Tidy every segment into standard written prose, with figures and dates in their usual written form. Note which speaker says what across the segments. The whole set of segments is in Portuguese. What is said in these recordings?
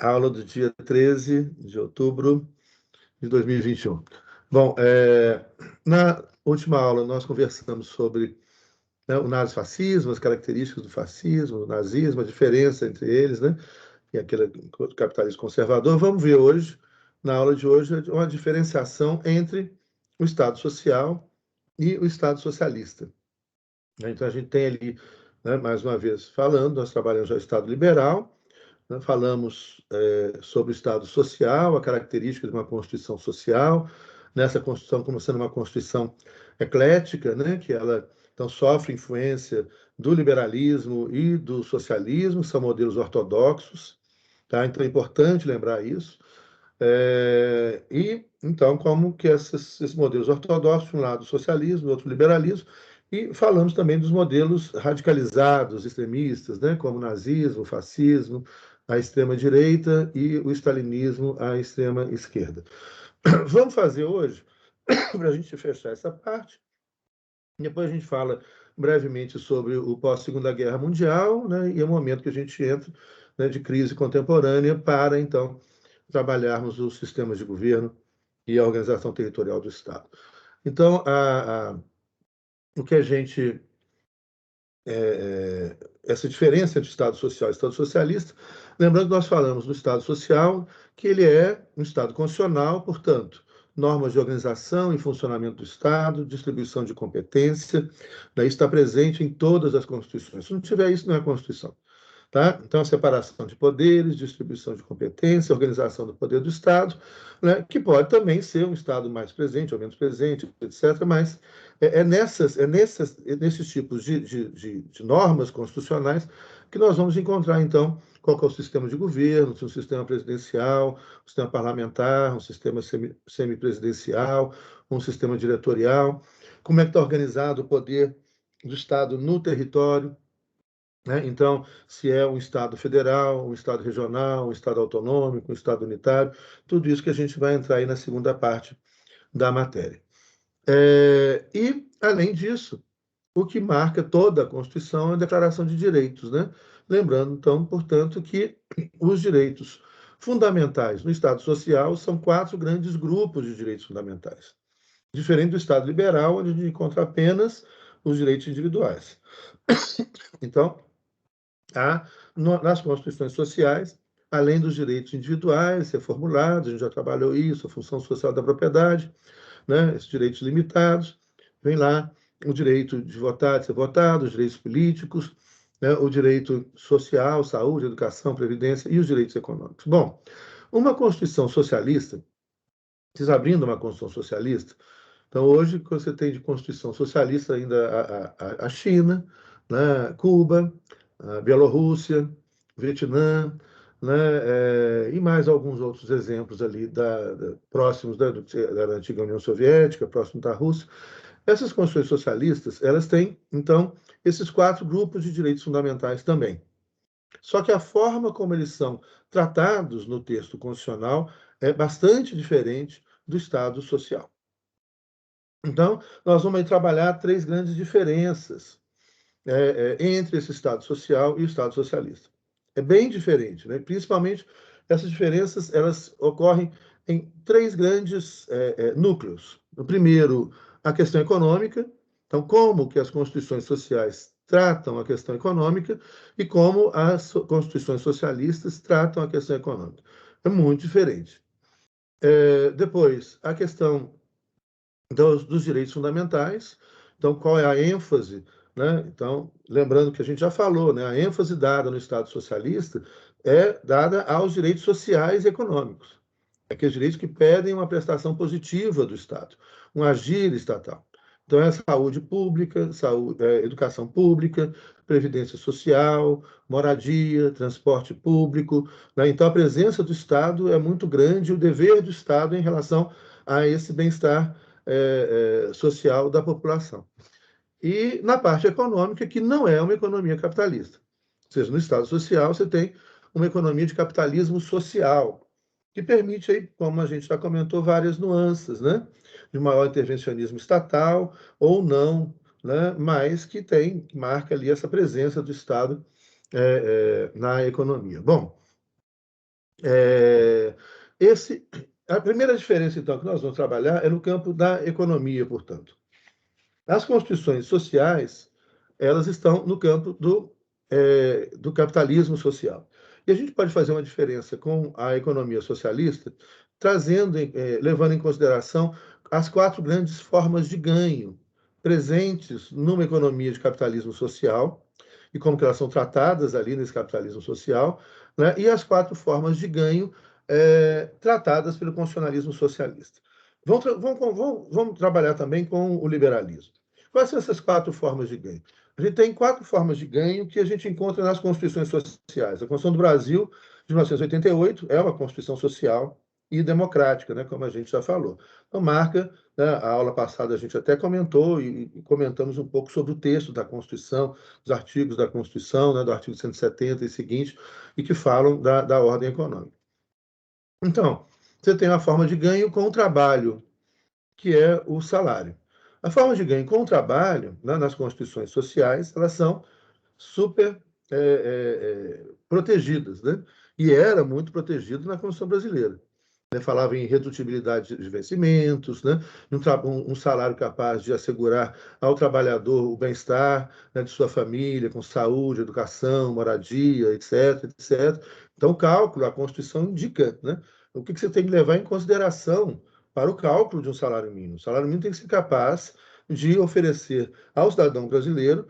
Speaker 1: Aula do dia 13 de outubro de 2021. Bom, na última aula nós conversamos sobre, né, o nazifascismo, as características do fascismo, do nazismo, a diferença entre eles, né, e aquele capitalismo conservador. Vamos ver hoje, na aula de hoje, uma diferenciação entre o Estado social e o Estado socialista. Então, a gente tem ali, né, mais uma vez, falando, nós trabalhamos já o Estado liberal, né, falamos sobre o Estado social, a característica de uma Constituição social, nessa Constituição como sendo uma Constituição eclética, né, que ela então sofre influência do liberalismo e do socialismo, são modelos ortodoxos, tá? Então é importante lembrar isso. E então como que esses modelos ortodoxos, de um lado o socialismo, do outro o liberalismo, e falamos também dos modelos radicalizados, extremistas, né, como o nazismo, o fascismo, a extrema-direita e o stalinismo, a extrema-esquerda. Vamos fazer hoje, para a gente fechar essa parte, depois a gente fala brevemente sobre o pós-Segunda Guerra Mundial, né, e é o momento que a gente entra, né, de crise contemporânea para, então, trabalharmos os sistemas de governo e a organização territorial do Estado. Então, o que a gente essa diferença entre Estado social e Estado socialista, lembrando que nós falamos do Estado social, que ele é um Estado constitucional, portanto, normas de organização e funcionamento do Estado, distribuição de competência, daí está presente em todas as constituições. Se não tiver isso, não é Constituição. Tá? Então, a separação de poderes, distribuição de competência, organização do poder do Estado, né, que pode também ser um Estado mais presente ou menos presente, etc., mas nesses tipos de normas constitucionais que nós vamos encontrar, então, qual que é o sistema de governo, se é um sistema presidencial, um sistema parlamentar, um sistema semipresidencial, um sistema diretorial, como é que está organizado o poder do Estado no território, né? Então, se é um Estado federal, um Estado regional, um Estado autonômico, um Estado unitário, tudo isso que a gente vai entrar aí na segunda parte da matéria. E, além disso, o que marca toda a Constituição é a Declaração de Direitos, né? Lembrando, então, portanto, que os direitos fundamentais no Estado social são 4 grandes grupos de direitos fundamentais, diferente do Estado liberal, onde a gente encontra apenas os direitos individuais. Então, nas constituições sociais, além dos direitos individuais reformulados, a gente já trabalhou isso, a função social da propriedade, né, esses direitos limitados, vem lá o direito de votar, de ser votado, os direitos políticos, né, o direito social, saúde, educação, previdência e os direitos econômicos. Bom, uma Constituição socialista, vocês abrindo uma Constituição socialista, então hoje você tem de Constituição socialista ainda a China, né, Cuba, a Bielorrússia, Vietnã, né, e mais alguns outros exemplos ali próximos da antiga União Soviética, próximo da Rússia. Essas constituições socialistas, elas têm, então, esses 4 grupos de direitos fundamentais também. Só que a forma como eles são tratados no texto constitucional é bastante diferente do Estado social. Então, nós vamos aí trabalhar 3 grandes diferenças entre esse Estado social e o Estado socialista. É bem diferente, né? Principalmente essas diferenças elas ocorrem em 3 grandes núcleos. O primeiro, a questão econômica. Então, como que as constituições sociais tratam a questão econômica e como as constituições socialistas tratam a questão econômica. É muito diferente. Depois, a questão dos direitos fundamentais. Então, qual é a ênfase, né? Então, lembrando que a gente já falou, né? A ênfase dada no Estado socialista é dada aos direitos sociais e econômicos. Aqueles direitos que pedem uma prestação positiva do Estado, um agir estatal. Então, é saúde pública, educação pública, previdência social, moradia, transporte público, né? Então, a presença do Estado é muito grande, o dever do Estado em relação a esse bem-estar social da população. E na parte econômica, que não é uma economia capitalista. Ou seja, no Estado social você tem uma economia de capitalismo social, que permite, aí, como a gente já comentou, várias nuances, né? De maior intervencionismo estatal ou não, né? Mas que marca ali essa presença do Estado na economia. Bom, É, a primeira diferença, então, que nós vamos trabalhar é no campo da economia, portanto. As constituições sociais, elas estão no campo do capitalismo social. E a gente pode fazer uma diferença com a economia socialista, levando em consideração as quatro grandes formas de ganho presentes numa economia de capitalismo social, e como que elas são tratadas ali nesse capitalismo social, né? E as quatro formas de ganho tratadas pelo constitucionalismo socialista. Vamos trabalhar também com o liberalismo. Quais são essas quatro formas de ganho? A gente tem quatro formas de ganho que a gente encontra nas constituições sociais. A Constituição do Brasil, de 1988, é uma Constituição social e democrática, né, como a gente já falou. Então, marca, né, a aula passada a gente até comentou e comentamos um pouco sobre o texto da Constituição, os artigos da Constituição, né, do artigo 170 e seguinte, e que falam da ordem econômica. Então, você tem uma forma de ganho com o trabalho, que é o salário. A forma de ganho com o trabalho, né, nas constituições sociais, elas são super protegidas, né? E era muito protegido na Constituição brasileira. Né? Falava em redutibilidade de vencimentos, né? Um salário capaz de assegurar ao trabalhador o bem-estar, né, de sua família, com saúde, educação, moradia, etc, etc. Então, o cálculo, a Constituição indica, né, o que você tem que levar em consideração para o cálculo de um salário mínimo. O salário mínimo tem que ser capaz de oferecer ao cidadão brasileiro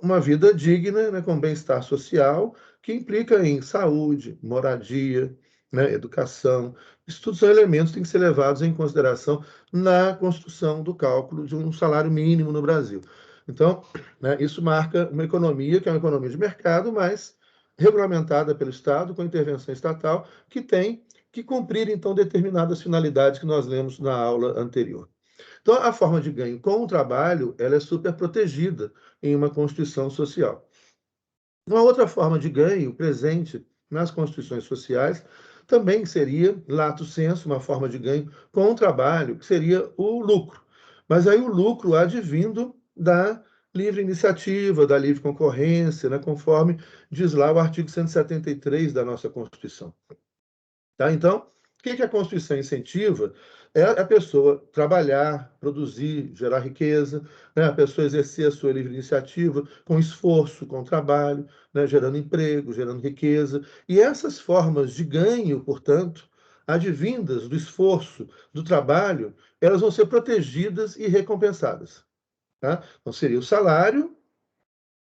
Speaker 1: uma vida digna, né, com bem-estar social, que implica em saúde, moradia, né, educação. Isso tudo são elementos que têm que ser levados em consideração na construção do cálculo de um salário mínimo no Brasil. Então, né, isso marca uma economia que é uma economia de mercado, mas regulamentada pelo Estado, com intervenção estatal, que tem que cumprir, então, determinadas finalidades que nós lemos na aula anterior. Então, a forma de ganho com o trabalho, ela é super protegida em uma Constituição social. Uma outra forma de ganho presente nas constituições sociais também seria, lato sensu, uma forma de ganho com o trabalho, que seria o lucro. Mas aí o lucro advindo da livre iniciativa, da livre concorrência, né, conforme diz lá o artigo 173 da nossa Constituição. Tá? Então, o que a Constituição incentiva é a pessoa trabalhar, produzir, gerar riqueza, né? A pessoa exercer a sua livre iniciativa com esforço, com trabalho, né? Gerando emprego, gerando riqueza. E essas formas de ganho, portanto, advindas do esforço, do trabalho, elas vão ser protegidas e recompensadas. Tá? Então, seria o salário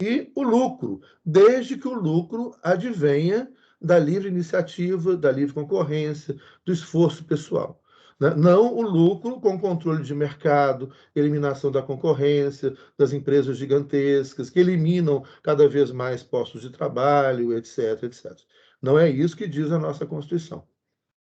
Speaker 1: e o lucro, desde que o lucro advenha da livre iniciativa, da livre concorrência, do esforço pessoal. Né? Não o lucro com controle de mercado, eliminação da concorrência, das empresas gigantescas, que eliminam cada vez mais postos de trabalho, etc, etc. Não é isso que diz a nossa Constituição.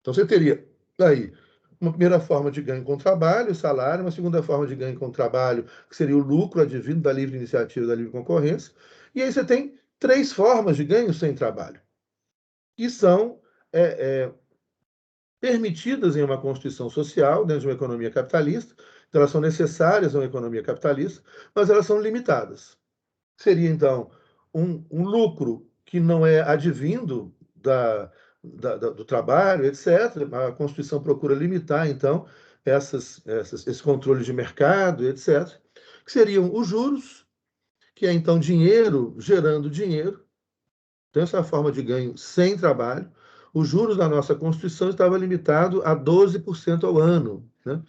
Speaker 1: Então, você teria aí uma primeira forma de ganho com trabalho, salário, uma segunda forma de ganho com trabalho, que seria o lucro advindo da livre iniciativa, da livre concorrência, e aí você tem três formas de ganho sem trabalho, que são permitidas em uma constituição social, dentro de uma economia capitalista, então elas são necessárias a uma economia capitalista, mas elas são limitadas. Seria, então, um lucro que não é advindo do trabalho, etc. A Constituição procura limitar, então, esse controle de mercado, etc., que seriam os juros, que é, então, dinheiro gerando dinheiro. Então, essa é a forma de ganho sem trabalho. Os juros da nossa Constituição estava limitado a 12% ao ano, né?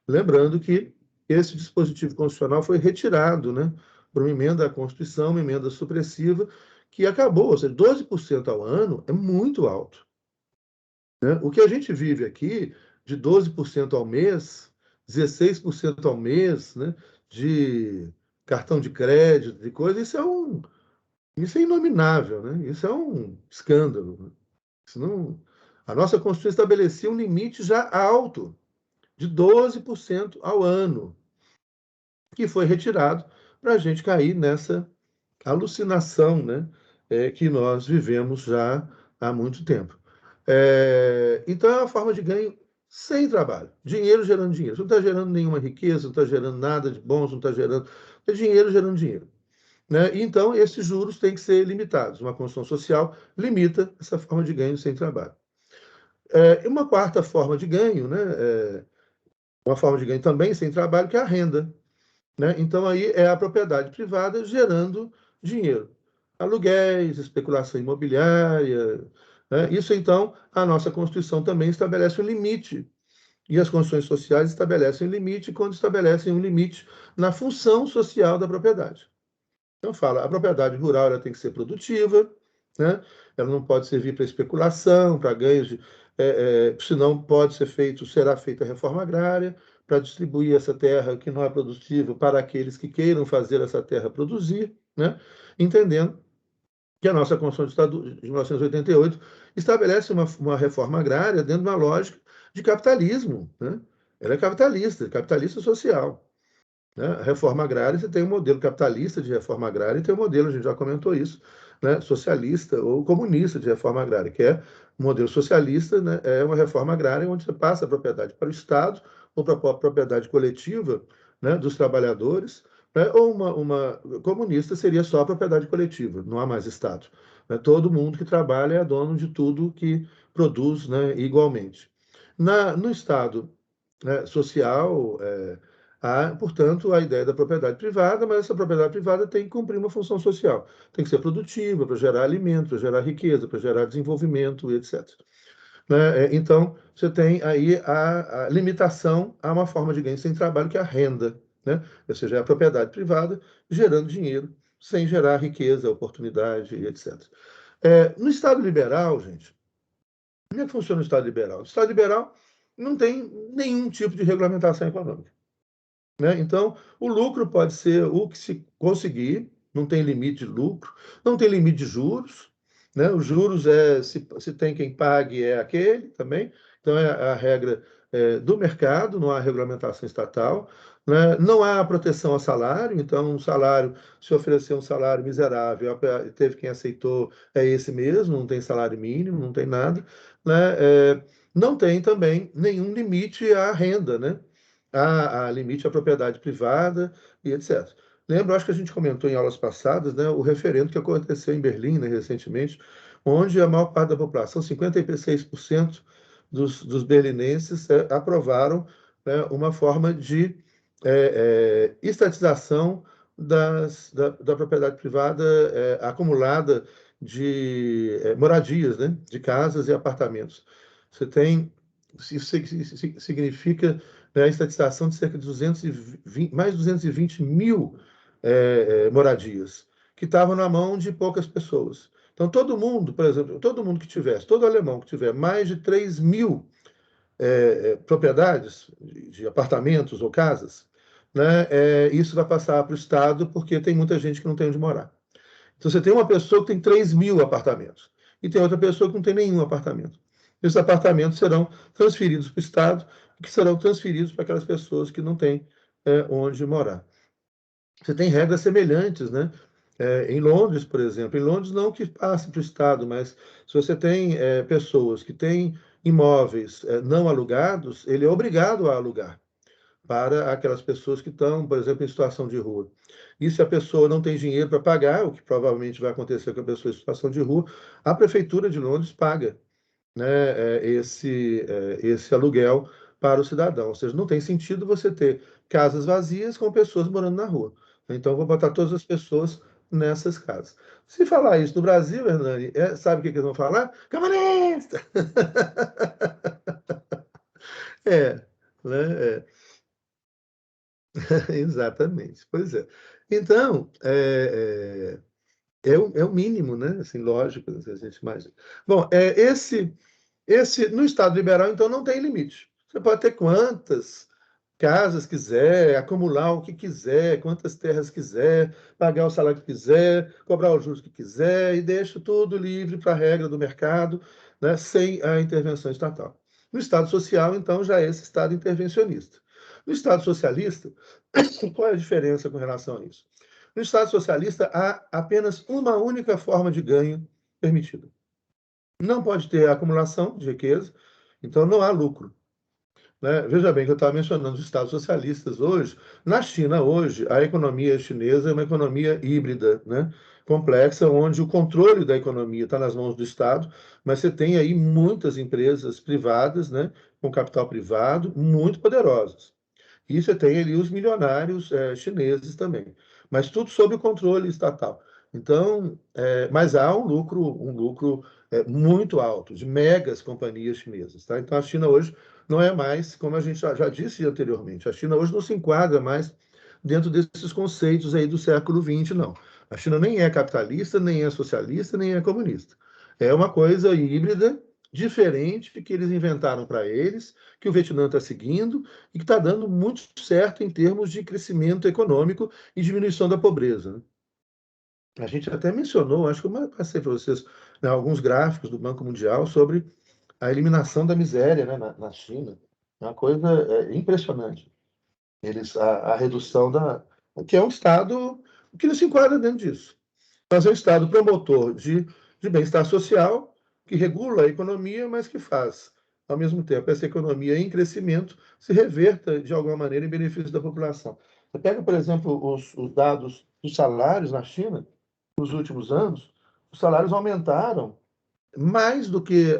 Speaker 1: Lembrando que esse dispositivo constitucional foi retirado, né, por uma emenda à Constituição, uma emenda supressiva, que acabou, ou seja, 12% ao ano é muito alto. Né? O que a gente vive aqui, de 12% ao mês, 16% ao mês, né, de cartão de crédito, de coisa, isso é inominável, né? Isso é um escândalo. Né? Isso não, a nossa Constituição estabelecia um limite já alto, de 12% ao ano, que foi retirado para a gente cair nessa alucinação, né, que nós vivemos já há muito tempo. Então, é uma forma de ganho sem trabalho. Dinheiro gerando dinheiro. Você não está gerando nenhuma riqueza, não está gerando nada de bom, não está gerando. É dinheiro gerando dinheiro. Né? Então, esses juros têm que ser limitados. Uma construção social limita essa forma de ganho sem trabalho. E uma quarta forma de ganho, né? Uma forma de ganho também sem trabalho, que é a renda. Né? Então, aí é a propriedade privada gerando dinheiro. Aluguéis, especulação imobiliária. Né? Isso, então, a nossa Constituição também estabelece um limite. E as constituições sociais estabelecem um limite quando estabelecem um limite na função social da propriedade. Então, fala, a propriedade rural ela tem que ser produtiva, né? Ela não pode servir para especulação, para ganhos, senão pode ser feito, será feita a reforma agrária, para distribuir essa terra que não é produtiva para aqueles que queiram fazer essa terra produzir, né? Entendendo que a nossa Constituição do Estado de 1988 estabelece uma reforma agrária dentro de uma lógica de capitalismo, né? Ela é capitalista social. Né? A reforma agrária, você tem um modelo capitalista de reforma agrária e tem um modelo, a gente já comentou isso, né? Socialista ou comunista de reforma agrária, que é o modelo socialista, né? É uma reforma agrária onde você passa a propriedade para o Estado ou para a propriedade coletiva, né? Dos trabalhadores, né? Ou uma comunista seria só a propriedade coletiva, não há mais Estado. Né? Todo mundo que trabalha é dono de tudo que produz, né? Igualmente. No Estado, né, social, há, portanto, a ideia da propriedade privada, mas essa propriedade privada tem que cumprir uma função social. Tem que ser produtiva para gerar alimento, para gerar riqueza, para gerar desenvolvimento, etc. Né? Então, você tem aí a limitação a uma forma de ganho sem trabalho, que é a renda. Né? Ou seja, é a propriedade privada gerando dinheiro sem gerar riqueza, oportunidade, etc. No Estado liberal, gente, como é que funciona o Estado liberal? O Estado liberal não tem nenhum tipo de regulamentação econômica. Né? Então, o lucro pode ser o que se conseguir, não tem limite de lucro, não tem limite de juros. Né? Os juros, se tem quem pague, é aquele também. Então, é a regra do mercado, não há regulamentação estatal. Né? Não há proteção ao salário, então, um salário, se oferecer um salário miserável, teve quem aceitou, é esse mesmo, não tem salário mínimo, não tem nada. Né? Não tem também nenhum limite à renda, né? A limite à propriedade privada e etc. Lembro, acho que a gente comentou em aulas passadas, né, o referendo que aconteceu em Berlim, né, recentemente, onde a maior parte da população, 56% dos berlinenses, aprovaram, né, uma forma de estatização da propriedade privada acumulada de moradias, né, de casas e apartamentos. Você tem, isso significa, né, a estatização de cerca de 220, mais de 220 mil moradias, que estavam na mão de poucas pessoas. Então, todo mundo, por exemplo, todo mundo que tivesse, todo alemão que tiver mais de 3 mil propriedades de apartamentos ou casas, né, isso vai passar para o Estado, porque tem muita gente que não tem onde morar. Então, você tem uma pessoa que tem 3 mil apartamentos e tem outra pessoa que não tem nenhum apartamento. Esses apartamentos serão transferidos para o Estado, que serão transferidos para aquelas pessoas que não têm onde morar. Você tem regras semelhantes, né? Em Londres, por exemplo. Em Londres, não que passe para o Estado, mas se você tem pessoas que têm imóveis não alugados, ele é obrigado a alugar para aquelas pessoas que estão, por exemplo, em situação de rua. E se a pessoa não tem dinheiro para pagar, o que provavelmente vai acontecer com a pessoa em situação de rua, a Prefeitura de Londres paga, né, esse aluguel para o cidadão. Ou seja, não tem sentido você ter casas vazias com pessoas morando na rua. Então, vou botar todas as pessoas nessas casas. Se falar isso no Brasil, Hernani, sabe o que eles vão falar? Camarista! É, né? Exatamente. Pois é. Então, é o mínimo, né? Assim, lógico, a gente imagina. Bom, no Estado liberal, então, não tem limite. Você pode ter quantas casas quiser, acumular o que quiser, quantas terras quiser, pagar o salário que quiser, cobrar os juros que quiser, e deixa tudo livre para a regra do mercado, né, sem a intervenção estatal. No Estado social, então, já é esse Estado intervencionista. No Estado socialista, qual é a diferença com relação a isso? No Estado socialista, há apenas uma única forma de ganho permitida. Não pode ter acumulação de riqueza, então não há lucro. né? Veja bem que eu estava mencionando os estados socialistas hoje. Na China, hoje, a economia chinesa é uma economia híbrida, né? Complexa, onde o controle da economia está nas mãos do Estado, mas você tem aí muitas empresas privadas, né, com capital privado, muito poderosas. E você tem ali os milionários chineses também, mas tudo sob o controle estatal. Então, mas há um lucro muito alto de megas companhias chinesas, tá? Então, a China hoje não é mais, como a gente já disse anteriormente, a China hoje não se enquadra mais dentro desses conceitos aí do século XX, não. A China nem é capitalista, nem é socialista, nem é comunista. É uma coisa híbrida, diferente que eles inventaram para eles, que o Vietnã está seguindo e que está dando muito certo em termos de crescimento econômico e diminuição da pobreza, né? A gente até mencionou, acho que eu passei para vocês, né, alguns gráficos do Banco Mundial sobre a eliminação da miséria, né, na China. É uma coisa impressionante. A redução da. Que é um Estado que não se enquadra dentro disso. Mas é um Estado promotor de bem-estar social, que regula a economia, mas que faz, ao mesmo tempo, essa economia em crescimento se reverta de alguma maneira em benefício da população. Você pega, por exemplo, os dados dos salários na China, nos últimos anos, os salários aumentaram mais do que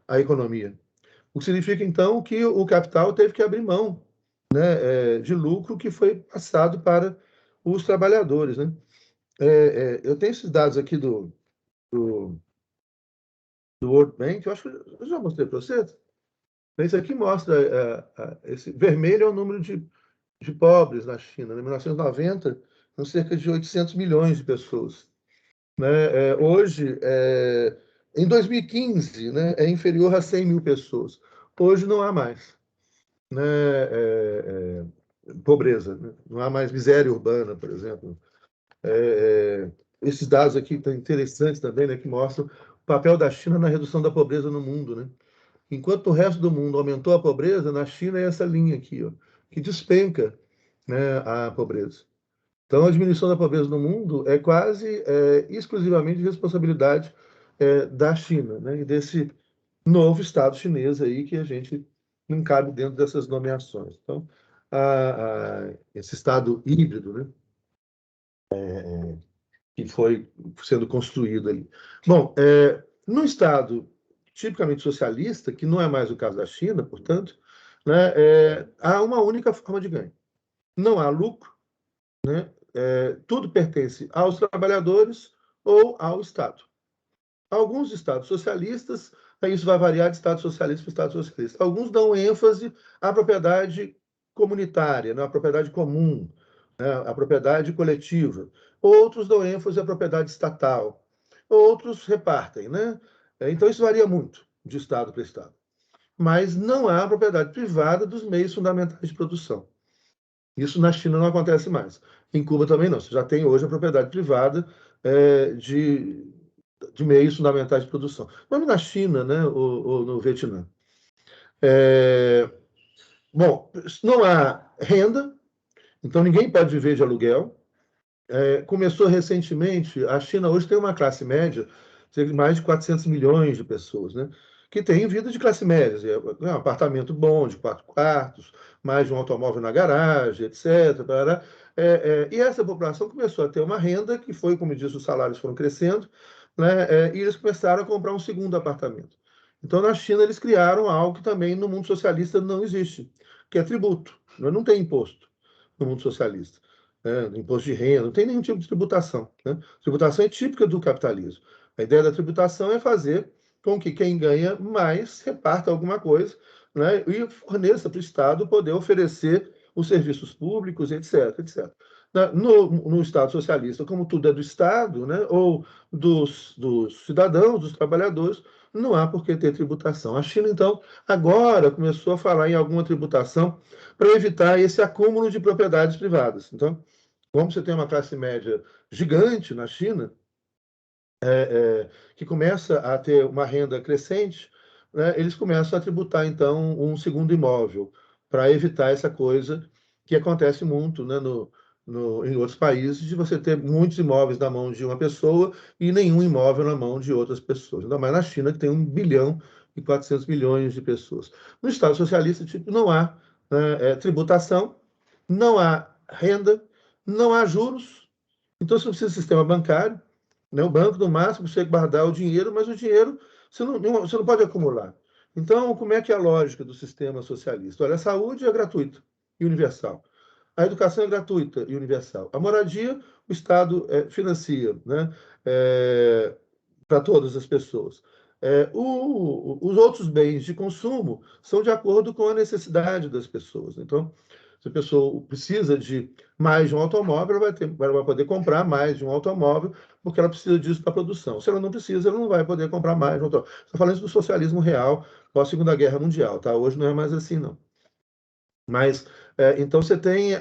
Speaker 1: a economia. O que significa, então, que o capital teve que abrir mão, né, de lucro que foi passado para os trabalhadores, né? Eu tenho esses dados aqui do, do World Bank, eu acho que eu já mostrei para você. Isso aqui mostra, esse vermelho é o número de pobres na China. Em 1990, são cerca de 800 milhões de pessoas, né? Hoje, em 2015, né, é inferior a 100 mil pessoas. Hoje não há mais, né, pobreza, né? Não há mais miséria urbana, por exemplo. Esses dados aqui estão interessantes também, né, que mostram o papel da China na redução da pobreza no mundo, né? Enquanto o resto do mundo aumentou a pobreza, na China é essa linha aqui, ó, que despenca, né, a pobreza. Então, a diminuição da pobreza no mundo é quase exclusivamente responsabilidade da China, né, e desse novo Estado chinês aí que a gente não cabe dentro dessas nomeações. Então, esse Estado híbrido, né, que foi sendo construído ali. Bom, no Estado tipicamente socialista, que não é mais o caso da China, portanto, né, há uma única forma de ganho. Não há lucro, né? Tudo pertence aos trabalhadores ou ao Estado. Alguns estados socialistas, isso vai variar de estado socialista para estado socialista. Alguns dão ênfase à propriedade comunitária, né, à propriedade comum, né, à propriedade coletiva. Outros dão ênfase à propriedade estatal. Outros repartem, né? Então isso varia muito de estado para estado. Mas não há propriedade privada dos meios fundamentais de produção. Isso na China não acontece mais. Em Cuba também não. Você já tem hoje a propriedade privada de meios fundamentais de produção. Mas na China, né, ou no Vietnã. É, bom, não há renda, então ninguém pode viver de aluguel. Começou recentemente, a China hoje tem uma classe média, de mais de 400 milhões de pessoas, né? Que tem vida de classe média, um apartamento bom, de 4 quartos, mais de um automóvel na garagem, etc. E essa população começou a ter uma renda que foi, como eu disse, os salários foram crescendo, né? E eles começaram a comprar um segundo apartamento. Então, na China, eles criaram algo que também no mundo socialista não existe, que é tributo. Não tem imposto no mundo socialista, né? Imposto de renda, não tem nenhum tipo de tributação, né? Tributação é típica do capitalismo. A ideia da tributação é fazer com que quem ganha mais reparta alguma coisa, né? E forneça para o Estado poder oferecer os serviços públicos, etc, etc. No Estado socialista, como tudo é do Estado, né? Ou dos cidadãos, dos trabalhadores, não há por que ter tributação. A China, então, agora começou a falar em alguma tributação para evitar esse acúmulo de propriedades privadas. Então, como você tem uma classe média gigante na China, que começa a ter uma renda crescente, né, eles começam a tributar, então, um segundo imóvel, para evitar essa coisa que acontece muito, né, em outros países, de você ter muitos imóveis na mão de uma pessoa e nenhum imóvel na mão de outras pessoas. Ainda mais na China, que tem 1 bilhão e 400 milhões de pessoas. No Estado socialista, tipo, não há tributação, não há renda, não há juros, então você não precisa de sistema bancário, né? O banco, no máximo, você guardar o dinheiro, mas o dinheiro você não pode acumular. Então, como é que é a lógica do sistema socialista? Olha, a saúde é gratuita e universal. A educação é gratuita e universal. A moradia, o Estado financia, né? Para todas as pessoas. Os outros bens de consumo são de acordo com a necessidade das pessoas. Então, se a pessoa precisa de mais de um automóvel, ela vai poder comprar mais de um automóvel, porque ela precisa disso para a produção. Se ela não precisa, ela não vai poder comprar mais de um automóvel. Estou falando isso do socialismo real pós-Segunda Guerra Mundial, tá? Hoje não é mais assim, não. Mas, então, você tem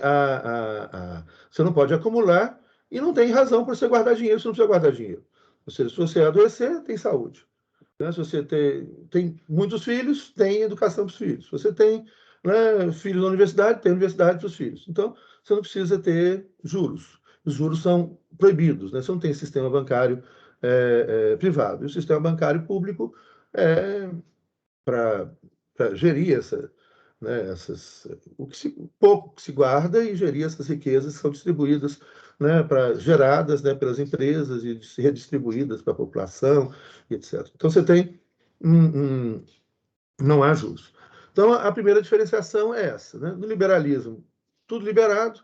Speaker 1: você não pode acumular e não tem razão para você guardar dinheiro, você não precisa guardar dinheiro. Ou seja, se você adoecer, tem saúde. Né? Se você tem muitos filhos, tem educação para os filhos. Se você tem, né, filhos na universidade, tem universidade para os filhos. Então, você não precisa ter juros. Os juros são proibidos, né? Você não tem sistema bancário privado. E o sistema bancário público é para gerir o pouco que se guarda e gerir essas riquezas que são distribuídas, né, geradas, né, pelas empresas e redistribuídas para a população, etc. Então, você tem não há juros. Então, a primeira diferenciação é essa. Né? No liberalismo, tudo liberado.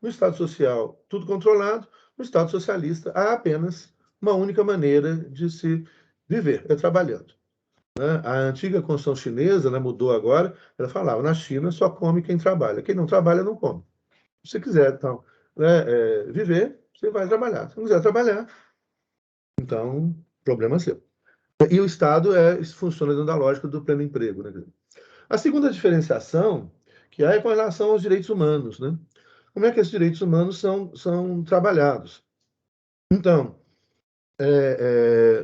Speaker 1: No Estado social, tudo controlado. No Estado socialista, há apenas uma única maneira de se viver, é trabalhando. Né? A antiga Constituição chinesa, né, mudou agora, ela falava, na China só come quem trabalha. Quem não trabalha, não come. Se você quiser, então, né, viver, você vai trabalhar. Se não quiser trabalhar, então, problema seu. E o Estado funciona dentro da lógica do pleno emprego. Né? A segunda diferenciação que há é com relação aos direitos humanos. Né? Como é que esses direitos humanos são trabalhados? Então,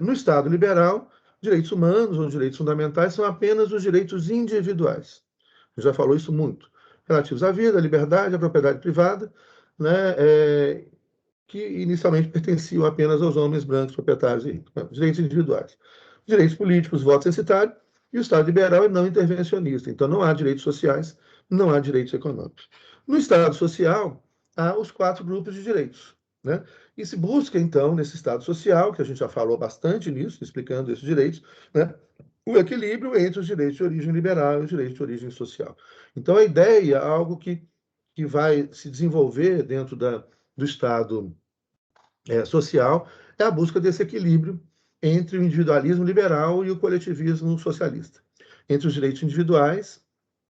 Speaker 1: no Estado liberal, direitos humanos ou direitos fundamentais são apenas os direitos individuais. A gente já falou isso muito. Relativos à vida, à liberdade, à propriedade privada, né, que inicialmente pertenciam apenas aos homens brancos, proprietários e ricos. Direitos individuais. Direitos políticos, voto censitário, e o Estado liberal é não intervencionista. Então, não há direitos sociais, não há direitos econômicos. No Estado social, há os 4 grupos de direitos. Né? E se busca, então, nesse Estado social, que a gente já falou bastante nisso, explicando esses direitos, né? O equilíbrio entre os direitos de origem liberal e os direitos de origem social. Então, a ideia é algo que vai se desenvolver dentro do Estado social, é a busca desse equilíbrio entre o individualismo liberal e o coletivismo socialista, entre os direitos individuais,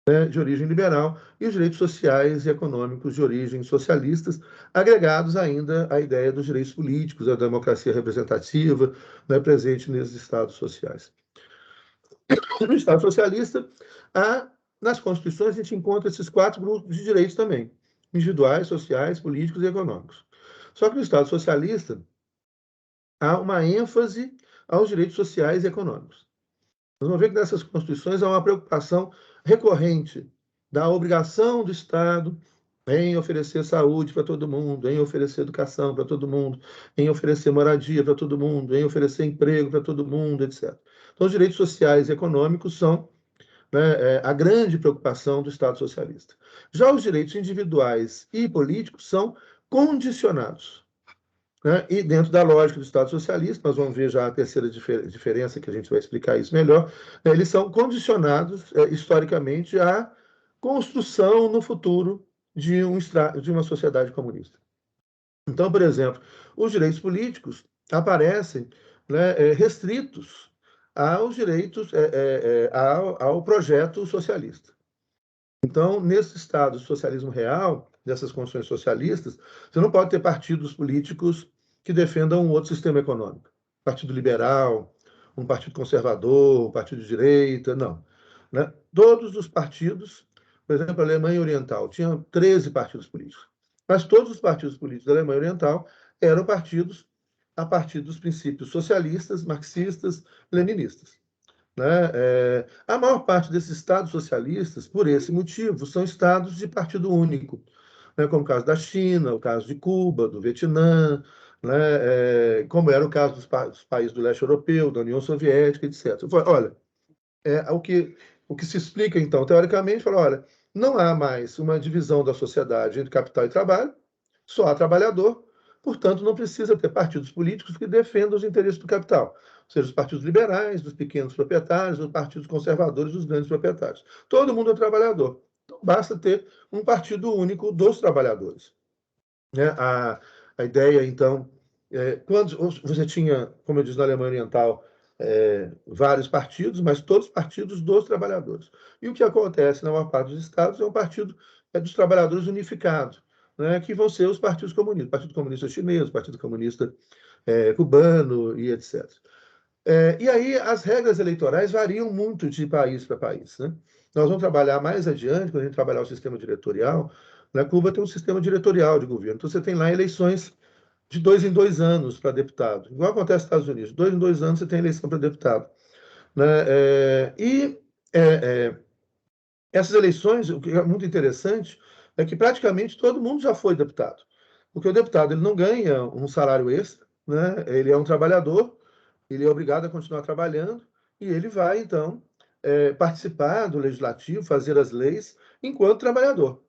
Speaker 1: né, de origem liberal e os direitos sociais e econômicos de origem socialistas, agregados ainda à ideia dos direitos políticos, da democracia representativa, né, presente nesses estados sociais. No Estado socialista, nas constituições, a gente encontra esses 4 grupos de direitos também, individuais, sociais, políticos e econômicos. Só que no Estado socialista, há uma ênfase aos direitos sociais e econômicos. Nós vamos ver que nessas constituições há uma preocupação recorrente da obrigação do Estado em oferecer saúde para todo mundo, em oferecer educação para todo mundo, em oferecer moradia para todo mundo, em oferecer emprego para todo mundo, etc. Então, os direitos sociais e econômicos são, né, a grande preocupação do Estado socialista. Já os direitos individuais e políticos são condicionados. Né? E dentro da lógica do Estado socialista, nós vamos ver já a terceira diferença, que a gente vai explicar isso melhor, né? Eles são condicionados, historicamente, à construção no futuro de uma sociedade comunista. Então, por exemplo, os direitos políticos aparecem, né, restritos aos direitos, ao projeto socialista. Então, nesse estado de socialismo real, dessas condições socialistas, você não pode ter partidos políticos que defendam um outro sistema econômico. Partido liberal, um partido conservador, um partido de direita, não. Né? Todos os partidos, por exemplo, a Alemanha Oriental tinha 13 partidos políticos, mas todos os partidos políticos da Alemanha Oriental eram partidos a partir dos princípios socialistas, marxistas, leninistas. Né? A maior parte desses estados socialistas, por esse motivo, são estados de partido único, né? Como o caso da China, o caso de Cuba, do Vietnã, né? Como era o caso dos países do leste europeu, da União Soviética, etc. Olha, o que se explica, então, teoricamente, fala, olha, não há mais uma divisão da sociedade entre capital e trabalho, só há trabalhador, portanto, não precisa ter partidos políticos que defendam os interesses do capital, ou seja, os partidos liberais, dos pequenos proprietários, os partidos conservadores dos grandes proprietários. Todo mundo é trabalhador. Então, basta ter um partido único dos trabalhadores. Né? A ideia, então, quando você tinha, como eu disse, na Alemanha Oriental, vários partidos, mas todos partidos dos trabalhadores. E o que acontece na maior parte dos estados é um partido dos trabalhadores unificado, né, que vão ser os partidos comunistas, Partido Comunista Chinês, Partido Comunista cubano e etc. E aí as regras eleitorais variam muito de país para país. Né? Nós vamos trabalhar mais adiante, quando a gente trabalhar o sistema diretorial, na Cuba tem um sistema diretorial de governo. Então você tem lá eleições de 2 em 2 anos para deputado. Igual acontece nos Estados Unidos. 2 em 2 anos você tem eleição para deputado. Né? É, é, essas eleições, o que é muito interessante, é que praticamente todo mundo já foi deputado. Porque o deputado ele não ganha um salário extra, né? Ele é um trabalhador, ele é obrigado a continuar trabalhando, e ele vai, então, participar do legislativo, fazer as leis, enquanto trabalhador.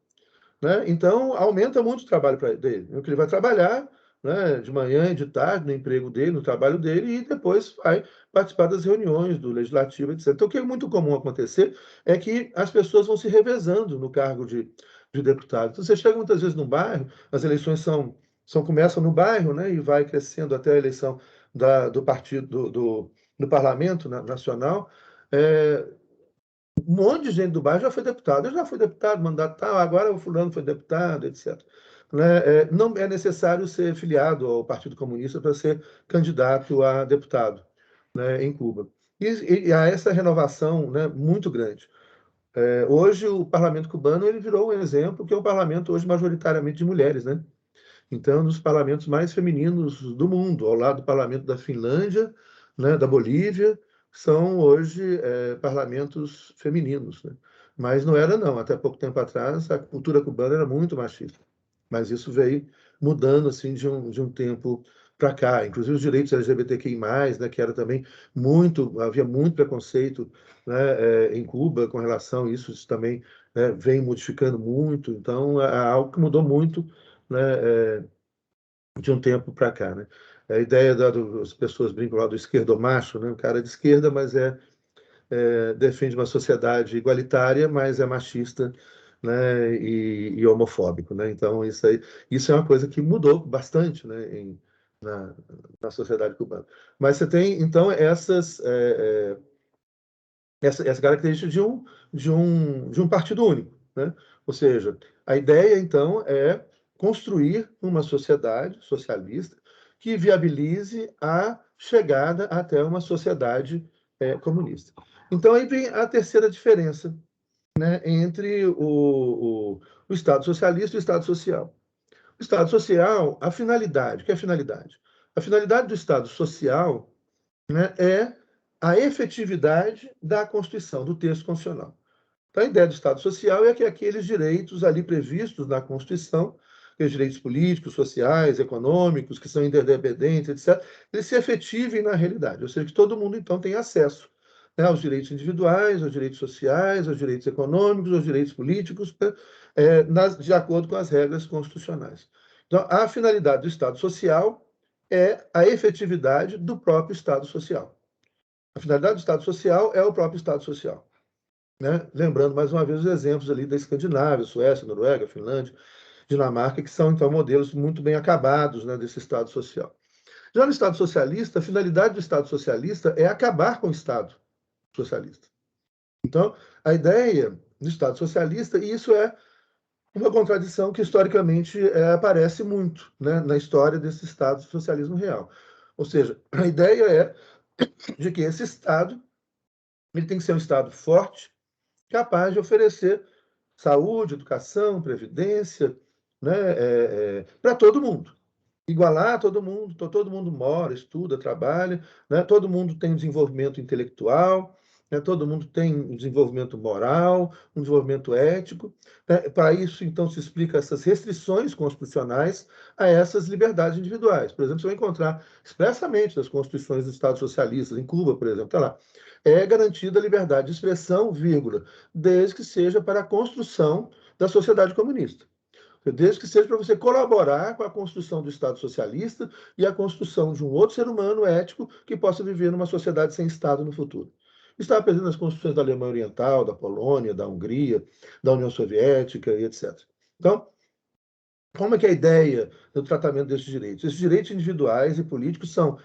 Speaker 1: Né? Então, aumenta muito o trabalho dele. Porque ele vai trabalhar, né, de manhã e de tarde no emprego dele, no trabalho dele, e depois vai participar das reuniões do legislativo, etc. Então, o que é muito comum acontecer é que as pessoas vão se revezando no cargo de deputado. Então, você chega muitas vezes no bairro, as eleições começam no bairro, né, e vai crescendo até a eleição do partido, do parlamento nacional. É, um monte de gente do bairro já foi deputado. Eu já fui deputado, mandato tal, agora o fulano foi deputado, etc. Né? Não é necessário ser filiado ao Partido Comunista para ser candidato a deputado, né, em Cuba. E há essa renovação, né, muito grande. Hoje o parlamento cubano ele virou um exemplo, que é um parlamento hoje majoritariamente de mulheres, né? Então, um dos parlamentos mais femininos do mundo, ao lado do parlamento da Finlândia, né, da Bolívia, são hoje parlamentos femininos. Né? Mas não era, não. Até pouco tempo atrás, a cultura cubana era muito machista. Mas isso veio mudando assim de um tempo para cá. Inclusive os direitos LGBTQI+, né, que era também havia muito preconceito, né, em Cuba com relação a isso, isso também, né, vem modificando muito. Então, é algo que mudou muito, né, de um tempo para cá, né? A ideia das pessoas brincam lá do esquerdomacho, né? O cara é de esquerda, mas defende uma sociedade igualitária, mas é machista, né? E homofóbico, né? Então isso é uma coisa que mudou bastante, né? Na, na sociedade cubana. Mas você tem então essa característica de um partido único, né? Ou seja, a ideia, então, é construir uma sociedade socialista que viabilize a chegada até uma sociedade comunista. Então, aí vem a terceira diferença, né, entre o Estado socialista e o Estado social. O Estado social, a finalidade, o que é a finalidade? A finalidade do Estado social, né, é a efetividade da Constituição, do texto constitucional. Então, a ideia do Estado Social é que aqueles direitos ali previstos na Constituição, aqueles direitos políticos, sociais, econômicos, que são interdependentes, etc., eles se efetivem na realidade, ou seja, que todo mundo, então, tem acesso, né, aos direitos individuais, aos direitos sociais, aos direitos econômicos, aos direitos políticos, né, de acordo com as regras constitucionais. Então, a finalidade do Estado Social é a efetividade do próprio Estado Social. A finalidade do Estado Social é o próprio Estado Social. Né? Lembrando, mais uma vez, os exemplos ali da Escandinávia, Suécia, Noruega, Finlândia, Dinamarca, que são, então, modelos muito bem acabados, né, desse Estado social. Já no Estado socialista, a finalidade do Estado socialista é acabar com o Estado socialista. Então, a ideia do Estado socialista, e isso é uma contradição que historicamente aparece muito, né, na história desse Estado de socialismo real. Ou seja, a ideia é de que esse Estado ele tem que ser um Estado forte, capaz de oferecer saúde, educação, previdência, né, para todo mundo. Igualar todo mundo mora, estuda, trabalha, né, todo mundo tem desenvolvimento intelectual, né? Todo mundo tem um desenvolvimento moral, um desenvolvimento ético, né? Para isso, então, se explica essas restrições constitucionais a essas liberdades individuais. Por exemplo, você vai encontrar expressamente nas constituições dos Estados socialistas, em Cuba, por exemplo, está lá, é garantida a liberdade de expressão, vírgula, desde que seja para a construção da sociedade comunista. Desde que seja para você colaborar com a construção do Estado socialista e a construção de um outro ser humano ético que possa viver numa sociedade sem Estado no futuro. Está presente nas constituições da Alemanha Oriental, da Polônia, da Hungria, da União Soviética e etc. Então, como é que é a ideia do tratamento desses direitos? Esses direitos individuais e políticos são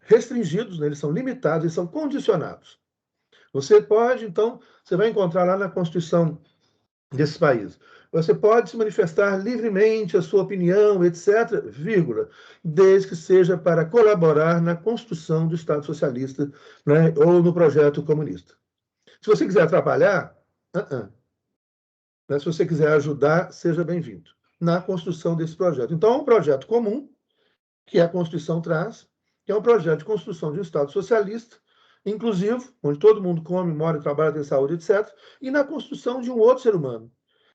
Speaker 1: restringidos, né? Eles são limitados, eles são condicionados. Você pode, então, você vai encontrar lá na Constituição desses países. Você pode se manifestar livremente a sua opinião, etc., vírgula, desde que seja para colaborar na construção do Estado socialista, né, ou no projeto comunista. Se você quiser atrapalhar, né, se você quiser ajudar, seja bem-vindo na construção desse projeto. Então, é um projeto comum, que a Constituição traz, que é um projeto de construção de um Estado socialista, inclusivo, onde todo mundo come, mora, trabalha, tem saúde, etc., e na construção de um outro ser humano,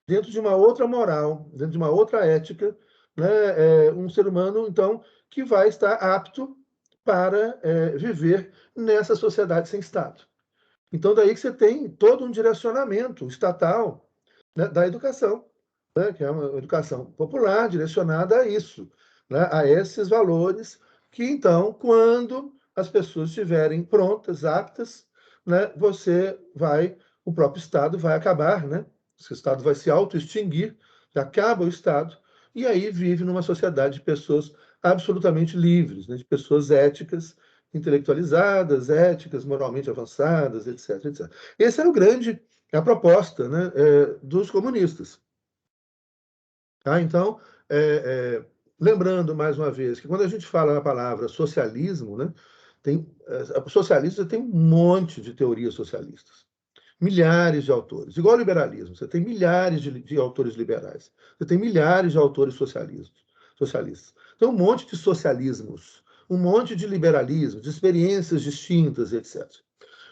Speaker 1: dentro de uma outra moral, dentro de uma outra ética, né, um ser humano, então, que vai estar apto para viver nessa sociedade sem Estado. Então, daí que você tem todo um direcionamento estatal, né, da educação, né, que é uma educação popular direcionada a isso, né, a esses valores que, então, quando as pessoas estiverem prontas, aptas, né, o próprio Estado vai acabar, né? O Estado vai se auto-extinguir, acaba o Estado, e aí vive numa sociedade de pessoas absolutamente livres, né, de pessoas éticas, intelectualizadas, éticas, moralmente avançadas, etc, etc. Esse era a proposta, né, dos comunistas. Tá? Então, lembrando mais uma vez que quando a gente fala na palavra socialismo, né, socialista tem um monte de teorias socialistas, milhares de autores, igual ao liberalismo, você tem milhares de autores liberais, você tem milhares de autores socialistas. Tem um monte de socialismos, um monte de liberalismo, de experiências distintas, etc.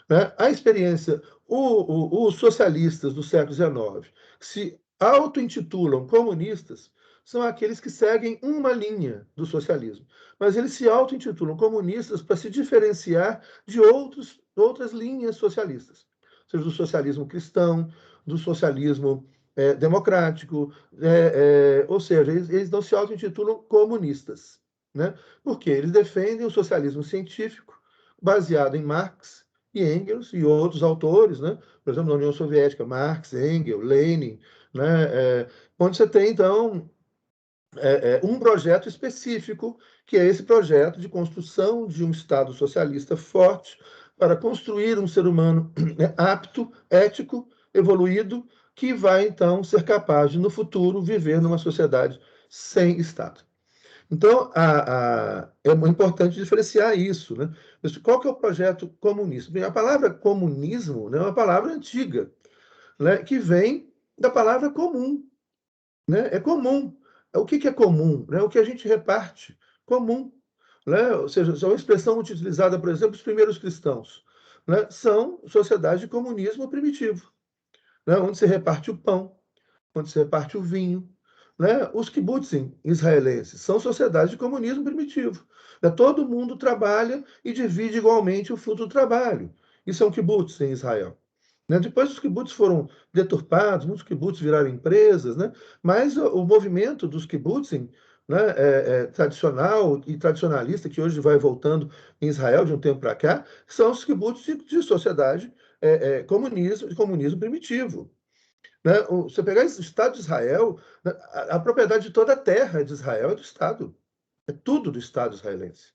Speaker 1: Né? A experiência, os socialistas do século XIX, que se auto-intitulam comunistas, são aqueles que seguem uma linha do socialismo. Mas eles se auto-intitulam comunistas para se diferenciar de outras linhas socialistas, seja do socialismo cristão, do socialismo democrático, ou seja, eles não se auto-intitulam comunistas. Né? Porque eles defendem o socialismo científico, baseado em Marx e Engels e outros autores, né? Por exemplo, na União Soviética, Marx, Engels, Lenin, né? Onde você tem, então, um projeto específico, que é esse projeto de construção de um Estado socialista forte para construir um ser humano apto, ético, evoluído, que vai, então, ser capaz de, no futuro, viver numa sociedade sem Estado. Então, é importante diferenciar isso, né? Qual que é o projeto comunista? Bem, a palavra comunismo, né, é uma palavra antiga, né, que vem da palavra comum, né? É comum. O que é comum? Né? O que a gente reparte? Comum. Né? Ou seja, é uma expressão utilizada, por exemplo, os primeiros cristãos. Né? São sociedades de comunismo primitivo, né? Onde se reparte o pão, onde se reparte o vinho. Né? Os kibbutzim israelenses são sociedades de comunismo primitivo. Né? Todo mundo trabalha e divide igualmente o fruto do trabalho. Isso é um kibbutz em Israel. Né? Depois os kibbutz foram deturpados, muitos kibbutz viraram empresas, né? Mas o movimento dos kibbutzim, né, tradicional e tradicionalista, que hoje vai voltando em Israel de um tempo para cá, são os kibbutz de sociedade de comunismo primitivo. Né? Você pegar o Estado de Israel, né, a propriedade de toda a terra de Israel é do Estado. É tudo do Estado israelense.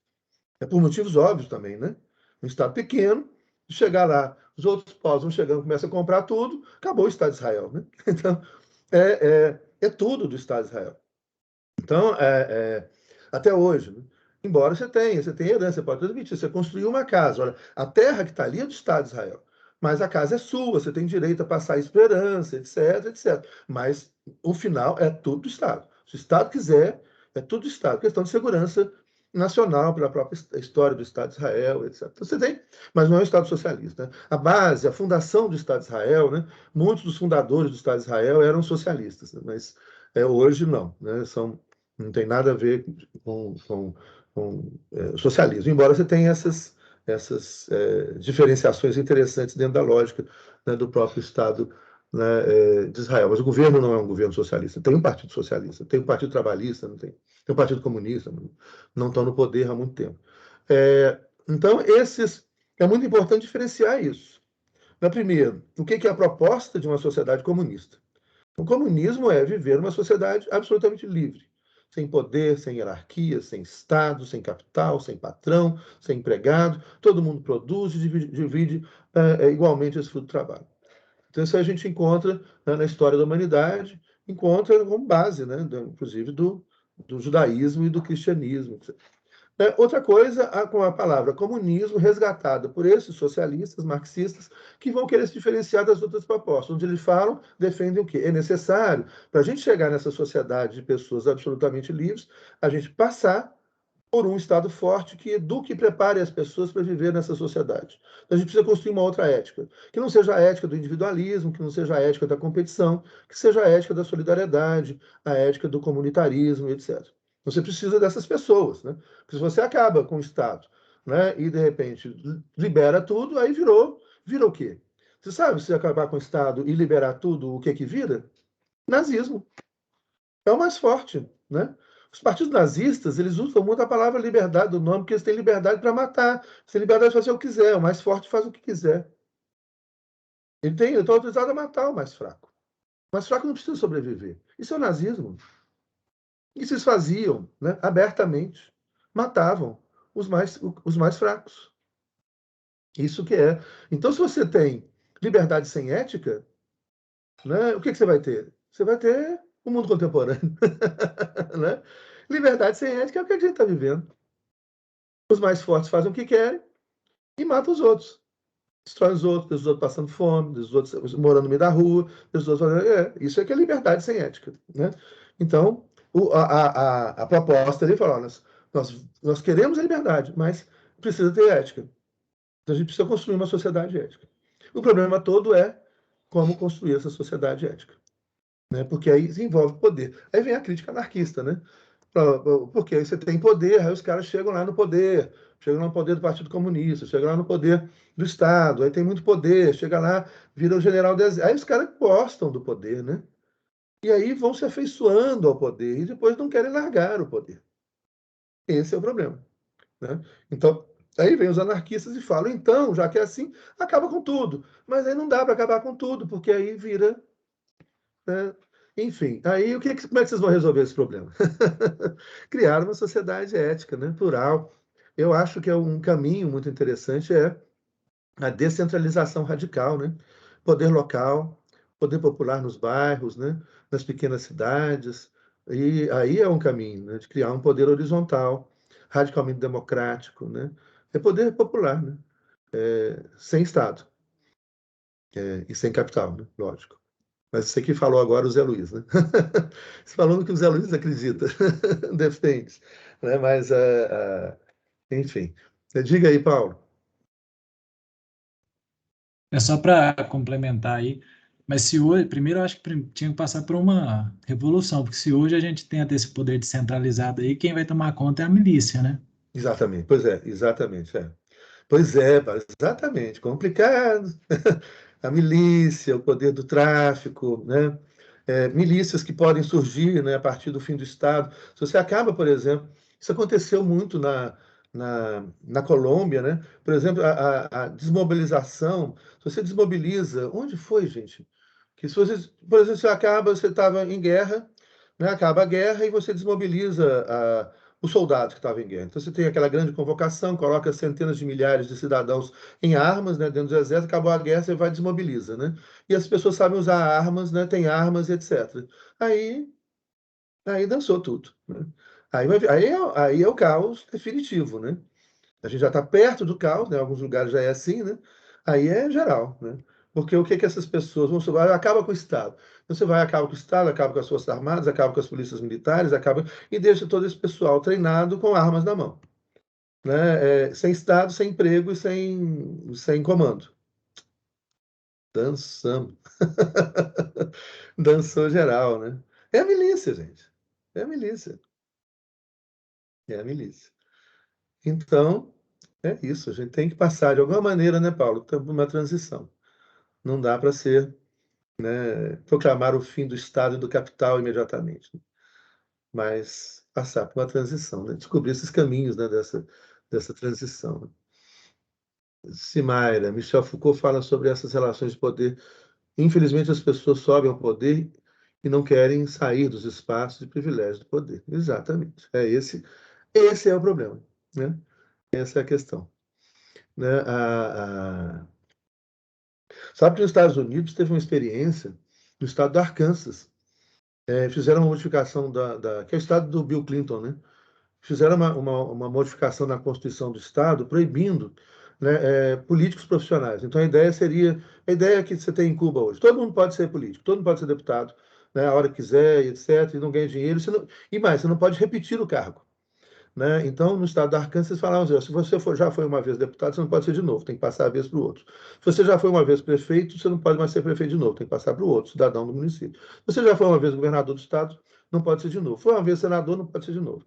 Speaker 1: É por motivos óbvios também, né? Um Estado pequeno, chegar lá, os outros povos vão chegando, começam a comprar tudo, acabou o Estado de Israel, né? Então, é tudo do Estado de Israel. Então, até hoje, né? Embora você tenha herança, você pode transmitir, você construiu uma casa, olha, a terra que está ali é do Estado de Israel, mas a casa é sua, você tem direito a passar isso para herança, etc, etc. Mas o final é tudo do Estado. Se o Estado quiser, é tudo do Estado. Questão de segurança nacional, pela própria história do Estado de Israel, etc. Então, você tem, mas não é um Estado socialista, né? A base, a fundação do Estado de Israel, né? Muitos dos fundadores do Estado de Israel eram socialistas, né? Mas hoje não, né? Não tem nada a ver com socialismo, embora você tenha essas diferenciações interessantes dentro da lógica, né, do próprio Estado, né, de Israel. Mas o governo não é um governo socialista. Tem um partido socialista, tem um partido trabalhista, não tem. Tem um partido comunista, não estão no poder há muito tempo. Então, é muito importante diferenciar isso. Primeiro, o que é a proposta de uma sociedade comunista? O comunismo é viver uma sociedade absolutamente livre, sem poder, sem hierarquia, sem Estado, sem capital, sem patrão, sem empregado. Todo mundo produz e divide igualmente esse fruto do trabalho. Então, isso a gente encontra, né, na história da humanidade, encontra como base, né, inclusive, do judaísmo e do cristianismo. Outra coisa, com a palavra comunismo, resgatada por esses socialistas, marxistas, que vão querer se diferenciar das outras propostas, onde eles falam, defendem o quê? É necessário, para a gente chegar nessa sociedade de pessoas absolutamente livres, a gente passar por um Estado forte que eduque e prepare as pessoas para viver nessa sociedade. Então, a gente precisa construir uma outra ética, que não seja a ética do individualismo, que não seja a ética da competição, que seja a ética da solidariedade, a ética do comunitarismo, etc. Você precisa dessas pessoas, né? Porque se você acaba com o Estado, né, e de repente libera tudo, aí vira o quê? Você sabe, se acabar com o Estado e liberar tudo, o que vira? Nazismo. É o mais forte, né? Os partidos nazistas, eles usam muito a palavra liberdade do nome, porque eles têm liberdade para matar, eles têm liberdade de fazer o que quiser, o mais forte faz o que quiser. Ele está autorizado a matar o mais fraco. O mais fraco não precisa sobreviver. Isso é o nazismo. Isso eles faziam, né, abertamente. Matavam os mais fracos. Isso que é. Então, se você tem liberdade sem ética, né, o que você vai ter? Você vai ter o mundo contemporâneo. Né? Liberdade sem ética é o que a gente está vivendo. Os mais fortes fazem o que querem e matam os outros. Destrói os outros, deixa os outros passando fome, deixa os outros morando no meio da rua, deixa os outros... isso é que é liberdade sem ética. Né? Então, a proposta ali fala, nós queremos a liberdade, mas precisa ter ética. Então, a gente precisa construir uma sociedade ética. O problema todo é como construir essa sociedade ética. Né? Porque aí envolve poder. Aí vem a crítica anarquista, né? Porque aí você tem poder, aí os caras chegam lá no poder, chegam lá no poder do Partido Comunista, chegam lá no poder do Estado, aí tem muito poder, chega lá, vira o general do exército. Aí os caras gostam do poder, né? E aí vão se afeiçoando ao poder e depois não querem largar o poder. Esse é o problema. Né? Então, aí vem os anarquistas e falam, então, já que é assim, acaba com tudo. Mas aí não dá para acabar com tudo, porque aí vira... Né? Enfim, aí como é que vocês vão resolver esse problema? Criar uma sociedade ética, né, plural. Eu acho que é um caminho muito interessante a descentralização radical, né? Poder local, poder popular nos bairros, né? Nas pequenas cidades. E aí é um caminho, né? De criar um poder horizontal, radicalmente democrático, né? É poder popular, né? Sem Estado, e sem capital, né? Lógico. Mas você que falou agora o Zé Luiz, né? Você falou no que o Zé Luiz acredita, defende, né? Mas, enfim. Diga aí, Paulo.
Speaker 2: É só para complementar aí, mas se hoje, primeiro eu acho que tinha que passar por uma revolução, porque se hoje a gente tenta esse poder descentralizado aí, quem vai tomar conta é a milícia, né?
Speaker 1: Exatamente, pois é, exatamente. Pois é, exatamente, complicado. A milícia, o poder do tráfico, né? Milícias que podem surgir, né, a partir do fim do Estado. Se você acaba, por exemplo, isso aconteceu muito na Colômbia, né? Por exemplo, a desmobilização. Se você desmobiliza, onde foi, gente? Que se você, por exemplo, você estava em guerra, né? Acaba a guerra e você desmobiliza os soldados que estavam em guerra. Então você tem aquela grande convocação, coloca centenas de milhares de cidadãos em armas, né, dentro do exército, acabou a guerra, você vai e desmobiliza, né? E as pessoas sabem usar armas, né, tem armas, etc. Aí, aí dançou tudo. Né? Aí é o caos definitivo, né? A gente já está perto do caos, né? Em alguns lugares já é assim, né? Aí é geral, né? Porque o que que essas pessoas vão supor? Acaba com o Estado. Então, você vai, acaba com o Estado, acaba com as Forças Armadas, acaba com as polícias militares, acaba e deixa todo esse pessoal treinado com armas na mão, né? Sem Estado, sem emprego e sem comando. Dançamos. Dançou geral, né? É a milícia, gente. É a milícia. É a milícia. Então, é isso. A gente tem que passar de alguma maneira, né, Paulo? Por uma transição. Não dá para ser, né, proclamar o fim do Estado e do capital imediatamente, né? Mas passar por uma transição, né? Descobrir esses caminhos, né, dessa transição, né? Simaira, Michel Foucault fala sobre essas relações de poder. Infelizmente, as pessoas sobem ao poder e não querem sair dos espaços de privilégio do poder. Exatamente. Esse é o problema, né? Essa é a questão, né? Sabe que nos Estados Unidos teve uma experiência no estado do Arkansas. Fizeram uma modificação que é o estado do Bill Clinton, né? Fizeram uma modificação na Constituição do Estado proibindo, né, políticos profissionais. Então, a ideia que você tem em Cuba hoje, todo mundo pode ser político, todo mundo pode ser deputado, né, a hora que quiser, etc., e não ganha dinheiro, e mais, você não pode repetir o cargo, né? Então, no estado do Arkansas, eles falavam assim, se você já foi uma vez deputado, você não pode ser de novo, tem que passar a vez para o outro. Se você já foi uma vez prefeito, você não pode mais ser prefeito de novo, tem que passar para o outro, cidadão do município. Se você já foi uma vez governador do estado, não pode ser de novo. Foi uma vez senador, não pode ser de novo,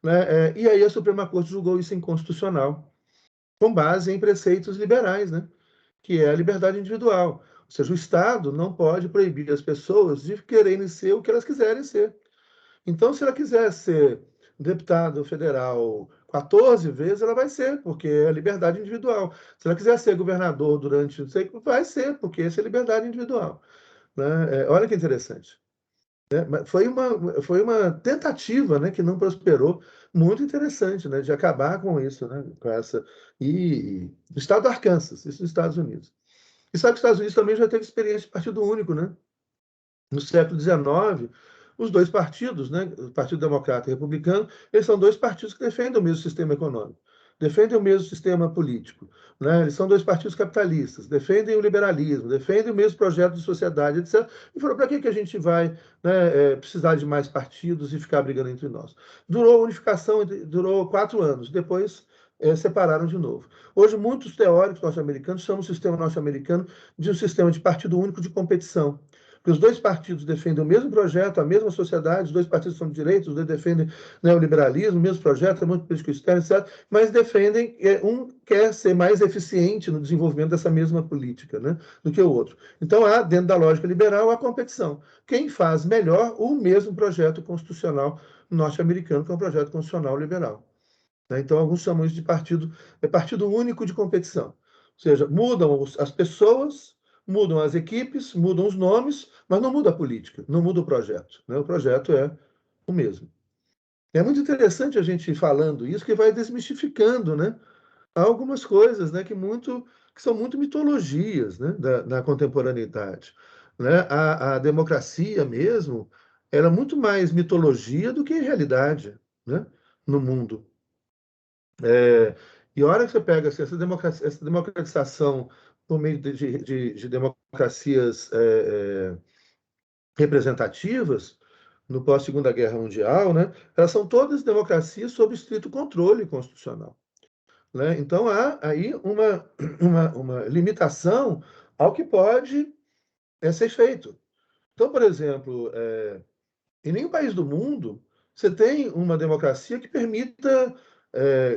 Speaker 1: né? E aí a Suprema Corte julgou isso inconstitucional, com base em preceitos liberais, né? Que é a liberdade individual. Ou seja, o Estado não pode proibir as pessoas de quererem ser o que elas quiserem ser. Então, se ela quiser ser deputado federal 14 vezes, ela vai ser, porque é liberdade individual. Se ela quiser ser governador durante, não sei, vai ser, porque essa é liberdade individual, né? Olha que interessante. Mas foi uma tentativa, né, que não prosperou, muito interessante, né, de acabar com isso, né, com essa. No estado do Arkansas, isso nos Estados Unidos. E sabe que os Estados Unidos também já teve experiência de partido único, né? No século XIX, os dois partidos, né, o Partido Democrata e Republicano, eles são dois partidos que defendem o mesmo sistema econômico, defendem o mesmo sistema político, né? Eles são dois partidos capitalistas, defendem o liberalismo, defendem o mesmo projeto de sociedade, etc. E falaram, para que a gente vai, né, precisar de mais partidos e ficar brigando entre nós? Durou a unificação, durou 4 anos, depois separaram de novo. Hoje, muitos teóricos norte-americanos chamam o sistema norte-americano de um sistema de partido único de competição, porque os dois partidos defendem o mesmo projeto, a mesma sociedade, os dois partidos são de direita, os dois defendem, né, o liberalismo, o mesmo projeto, é muito político externo, etc., mas defendem, um quer ser mais eficiente no desenvolvimento dessa mesma política, né, do que o outro. Então, há, dentro da lógica liberal, a competição. Quem faz melhor o mesmo projeto constitucional norte-americano, que é um projeto constitucional liberal, né? Então, alguns chamam isso de partido único de competição. Ou seja, mudam as pessoas, mudam as equipes, mudam os nomes, mas não muda a política, não muda o projeto, né? O projeto é o mesmo. É muito interessante a gente ir falando isso, que vai desmistificando, né, algumas coisas, né, que são muito mitologias, né, da contemporaneidade, né? A democracia mesmo era muito mais mitologia do que realidade, né, no mundo. E a hora que você pega assim, essa democratização por meio de democracias representativas, no pós-Segunda Guerra Mundial, né, elas são todas democracias sob estrito controle constitucional, né? Então há aí uma limitação ao que pode ser feito. Então, por exemplo, em nenhum país do mundo você tem uma democracia que permita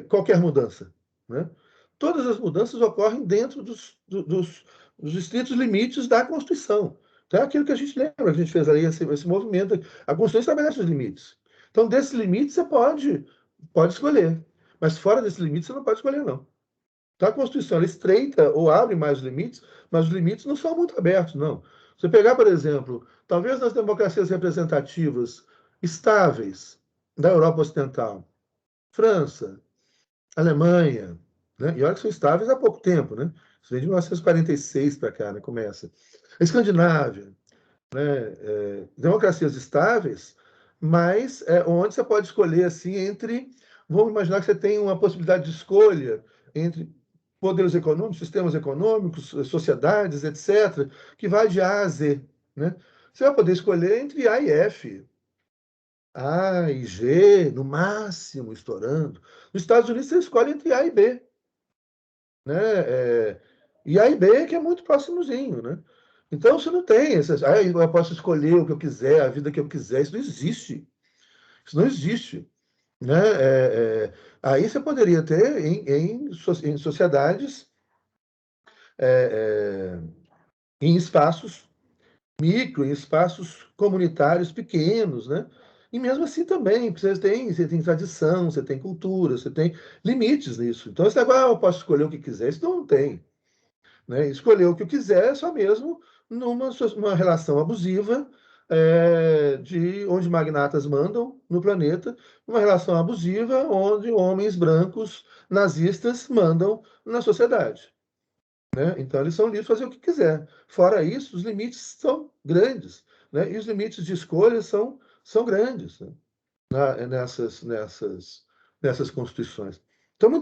Speaker 1: qualquer mudança, né? Todas as mudanças ocorrem dentro dos estritos limites da Constituição. Então, é aquilo que a gente lembra, que a gente fez ali, esse movimento. A Constituição estabelece os limites. Então, desses limites, você pode escolher. Mas fora desses limites, você não pode escolher, não. Então, a Constituição ela estreita ou abre mais os limites, mas os limites não são muito abertos, não. Você pegar, por exemplo, talvez nas democracias representativas estáveis da Europa Ocidental, França, Alemanha, né? E olha que são estáveis há pouco tempo, né? Isso vem de 1946 para cá, né? Começa. A Escandinávia, né? Democracias estáveis, mas onde você pode escolher assim entre. Vamos imaginar que você tem uma possibilidade de escolha entre modelos econômicos, sistemas econômicos, sociedades, etc., que vai de A a Z, né? Você vai poder escolher entre A e F, A e G, no máximo, estourando. Nos Estados Unidos, você escolhe entre A e B, né? E A e B que é muito próximozinho, né? Então, você não tem essas... eu posso escolher o que eu quiser, a vida que eu quiser. Isso não existe. Isso não existe, né? Aí você poderia ter em sociedades, é, em espaços micro, em espaços comunitários pequenos, né? E mesmo assim também, você tem tradição, você tem cultura, você tem limites nisso. Então, esse negócio, eu posso escolher o que quiser, isso não tem, né? Escolher o que eu quiser é só mesmo numa relação abusiva, de onde magnatas mandam no planeta, uma relação abusiva onde homens brancos nazistas mandam na sociedade, né? Então, eles são livres de fazer o que quiser. Fora isso, os limites são grandes, né? E os limites de escolha são grandes, né? Nessas constituições. Então,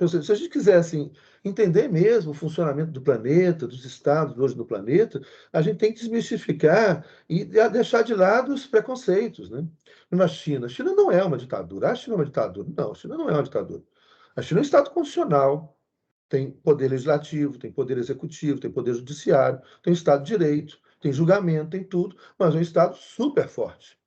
Speaker 1: se a gente quiser assim, entender mesmo o funcionamento do planeta, dos estados hoje no planeta, a gente tem que desmistificar e deixar de lado os preconceitos, né? Na China, a China não é uma ditadura. A China é uma ditadura. Não, a China não é uma ditadura. A China é um estado constitucional, tem poder legislativo, tem poder executivo, tem poder judiciário, tem Estado de Direito, tem julgamento, tem tudo, mas é um Estado super forte,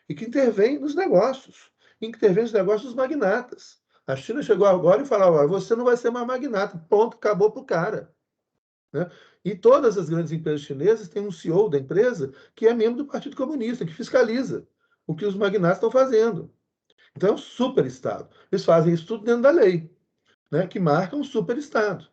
Speaker 1: e que intervém nos negócios, intervém nos negócios dos magnatas. A China chegou agora e falou: olha, você não vai ser mais magnata, ponto, acabou para o cara, né? E todas as grandes empresas chinesas têm um CEO da empresa que é membro do Partido Comunista, que fiscaliza o que os magnatas estão fazendo. Então é um super Estado. Eles fazem isso tudo dentro da lei, né, que marca um super Estado.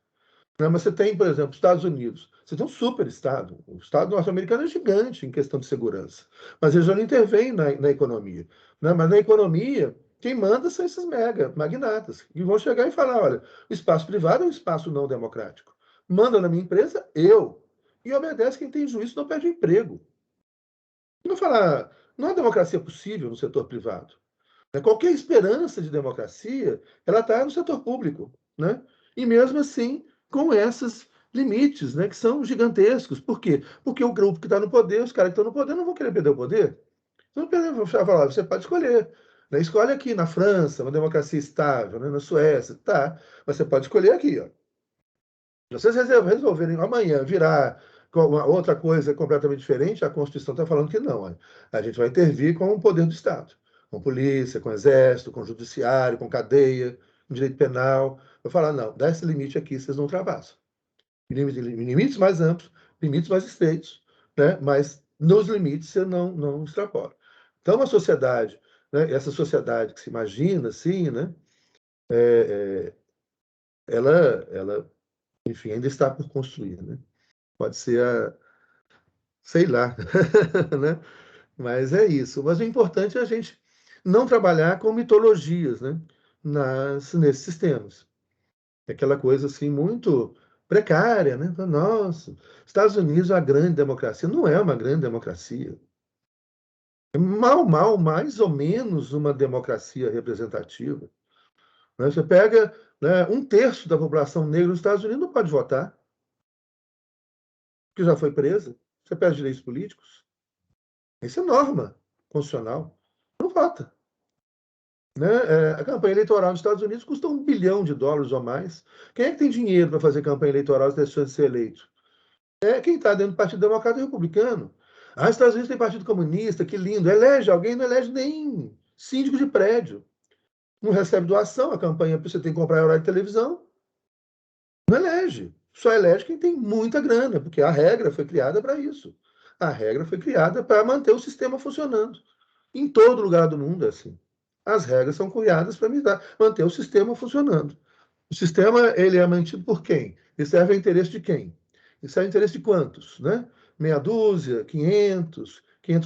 Speaker 1: Né? Mas você tem, por exemplo, Estados Unidos. Você tem um super Estado. O Estado norte-americano é gigante em questão de segurança. Mas ele já não intervém na economia. Né? Mas na economia, quem manda são esses mega magnatas, que vão chegar e falar: olha, o espaço privado é um espaço não democrático. Manda na minha empresa, eu. E obedece quem tem juízo, não perde emprego. Não falar, não há democracia possível no setor privado. Qualquer esperança de democracia, ela está no setor público, né? E mesmo assim, com esses limites, né, que são gigantescos. Por quê? Porque o grupo que está no poder, os caras que estão no poder, não vão querer perder o poder. Então, vão falar: você pode escolher. Né? Escolhe aqui na França, uma democracia estável, né? Na Suécia, tá. Mas você pode escolher aqui, ó. Se vocês resolverem amanhã virar com uma outra coisa completamente diferente, a Constituição está falando que não. Olha, a gente vai intervir com o poder do Estado, com polícia, com exército, com judiciário, com cadeia, com direito penal. Vai falar: não, dá esse limite aqui, vocês não ultrapassam. Limites mais amplos, limites mais estreitos, né? Mas nos limites você não extrapola. Então, uma sociedade, né? Essa sociedade que se imagina assim, né? Ela, enfim, ainda está por construir, né? Pode ser sei lá, né? Mas é isso. Mas o importante é a gente não trabalhar com mitologias, né? Nesses sistemas. É aquela coisa assim muito precária, né? Nossa, Estados Unidos é uma grande democracia. Não é uma grande democracia. É mal, mais ou menos uma democracia representativa. Né? Você pega, né, um terço da população negra nos Estados Unidos não pode votar, porque já foi presa. Você perde direitos políticos. Isso é norma constitucional. Não vota. Né? A campanha eleitoral nos Estados Unidos custa $1 bilhão ou mais. Quem é que tem dinheiro para fazer campanha eleitoral e ter chance de ser eleito? É quem está dentro do Partido Democrata e Republicano. Os Estados Unidos tem Partido Comunista, que lindo. Elege alguém, não elege nem síndico de prédio. Não recebe doação, a campanha você tem que comprar horário de televisão. Não elege. Só elege quem tem muita grana, porque a regra foi criada para isso. A regra foi criada para manter o sistema funcionando. Em todo lugar do mundo é assim. As regras são criadas para manter o sistema funcionando. O sistema ele é mantido por quem? Ele serve ao interesse de quem? Ele serve ao interesse de quantos? Né? Meia dúzia, 500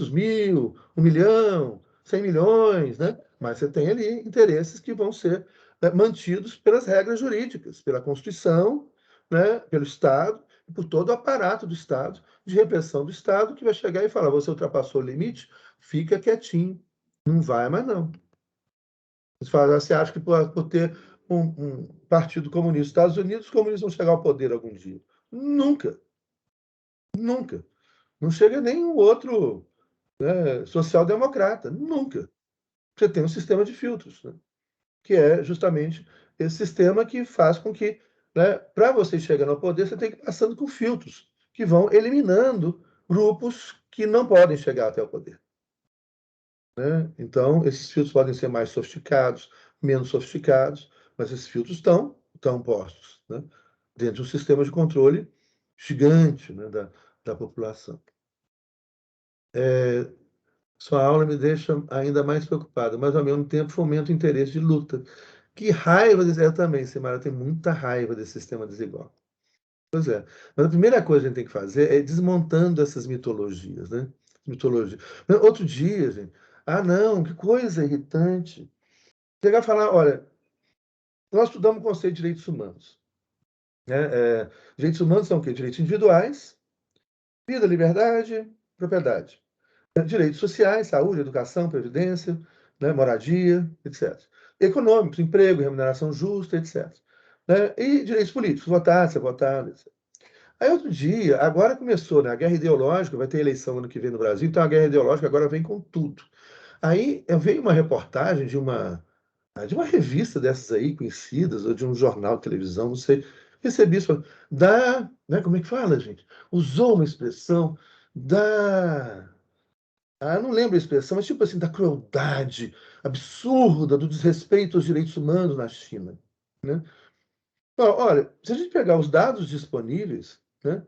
Speaker 1: mil, 1 milhão, 100 milhões, né? Mas você tem ali interesses que vão ser, né, mantidos pelas regras jurídicas, pela Constituição, né, pelo Estado, e por todo o aparato do Estado, de repressão do Estado, que vai chegar e falar: você ultrapassou o limite, fica quietinho, não vai mais não. Você acha que por ter um partido comunista nos Estados Unidos, os comunistas vão chegar ao poder algum dia. Nunca. Nunca. Não chega nenhum outro, né, social-democrata. Nunca. Você tem um sistema de filtros, né, que é justamente esse sistema que faz com que, né, para você chegar no poder, você tem que ir passando com filtros, que vão eliminando grupos que não podem chegar até o poder. Né? Então, esses filtros podem ser mais sofisticados, menos sofisticados, mas esses filtros estão postos, né, dentro de um sistema de controle gigante, né, da população. Sua aula me deixa ainda mais preocupado, mas ao mesmo tempo fomenta o interesse de luta. Que raiva desse... Eu também, Simara, eu tenho muita raiva desse sistema desigual. Pois é. Mas a primeira coisa que a gente tem que fazer é ir desmontando essas mitologias, né? Mitologia. Outro dia, gente, não, que coisa irritante. Chegar a falar, olha, nós estudamos o conceito de direitos humanos. Né? Direitos humanos são o quê? Direitos individuais, vida, liberdade, propriedade. Direitos sociais, saúde, educação, previdência, né, moradia, etc. Econômicos, emprego, remuneração justa, etc. Né? E direitos políticos, votar, ser votado, etc. Aí outro dia, agora começou, né, a guerra ideológica, vai ter eleição ano que vem no Brasil, então a guerra ideológica agora vem com tudo. Aí veio uma reportagem de uma revista dessas aí, conhecidas, ou de um jornal de televisão, não sei, recebi isso, né, como é que fala, gente? Usou uma expressão da... eu não lembro a expressão, mas tipo assim, da crueldade absurda, do desrespeito aos direitos humanos na China. Né? Olha, se a gente pegar os dados disponíveis, né,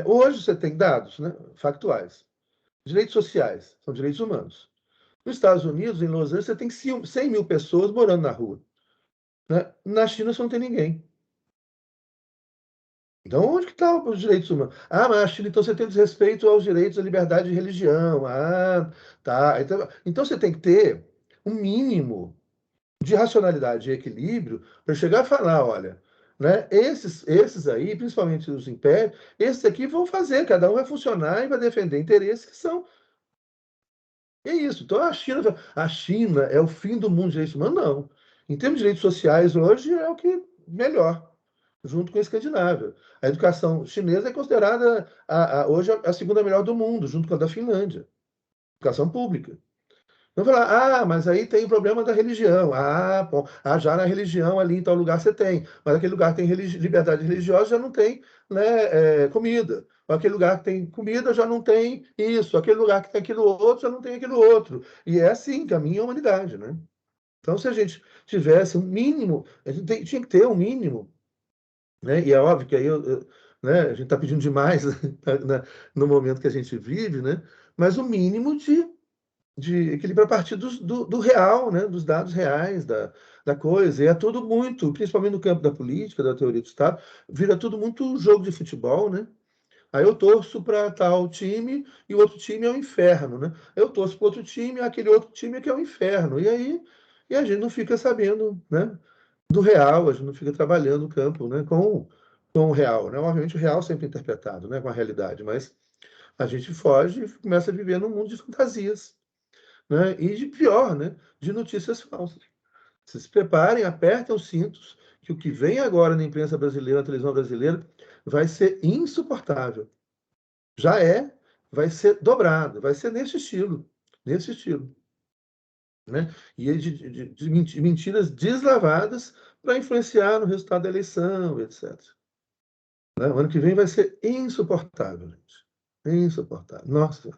Speaker 1: hoje você tem dados, né, factuais. Direitos sociais são direitos humanos. Nos Estados Unidos, em Los Angeles, você tem 100 mil pessoas morando na rua. Né? Na China, você não tem ninguém. Então, onde que estão os direitos humanos? Mas na China, então, você tem desrespeito aos direitos à liberdade de religião. Tá. Então, você tem que ter um mínimo de racionalidade e equilíbrio para chegar a falar, olha, né, esses aí, principalmente os impérios, esses aqui vão fazer, cada um vai funcionar e vai defender interesses que são... É isso. Então, a China é o fim do mundo de direitos humanos? Não. Em termos de direitos sociais, hoje é o que melhor, junto com a Escandinávia. A educação chinesa é considerada hoje a segunda melhor do mundo, junto com a da Finlândia. Educação pública. Então, falar, mas aí tem o problema da religião. Bom, já na religião ali em tal lugar você tem, mas aquele lugar que tem liberdade religiosa já não tem, né, comida. Ou aquele lugar que tem comida já não tem isso. Aquele lugar que tem aquilo outro já não tem aquilo outro. E é assim, caminha a humanidade, né? Então, se a gente tivesse um mínimo, a gente tinha que ter um mínimo, né? E é óbvio que aí né, a gente está pedindo demais no momento que a gente vive, né? Mas o mínimo de equilíbrio a partir do real, né, dos dados reais da coisa. E é tudo muito, principalmente no campo da política, da teoria do Estado, vira tudo muito jogo de futebol, né? Aí eu torço para tal time e o outro time é o inferno, né? Eu torço para outro time e aquele outro time é que é o inferno. E aí a gente não fica sabendo, né, do real, a gente não fica trabalhando o campo, né, com o real, né? Obviamente o real sempre é interpretado, né, com a realidade, mas a gente foge e começa a viver num mundo de fantasias, né? E de pior, né? De notícias falsas. Vocês se preparem, apertem os cintos, que o que vem agora na imprensa brasileira, na televisão brasileira, vai ser insuportável. Já vai ser dobrado, vai ser nesse estilo, nesse estilo. Né? E de mentiras deslavadas para influenciar no resultado da eleição, etc. Né? O ano que vem vai ser insuportável, gente. Insuportável. Nossa,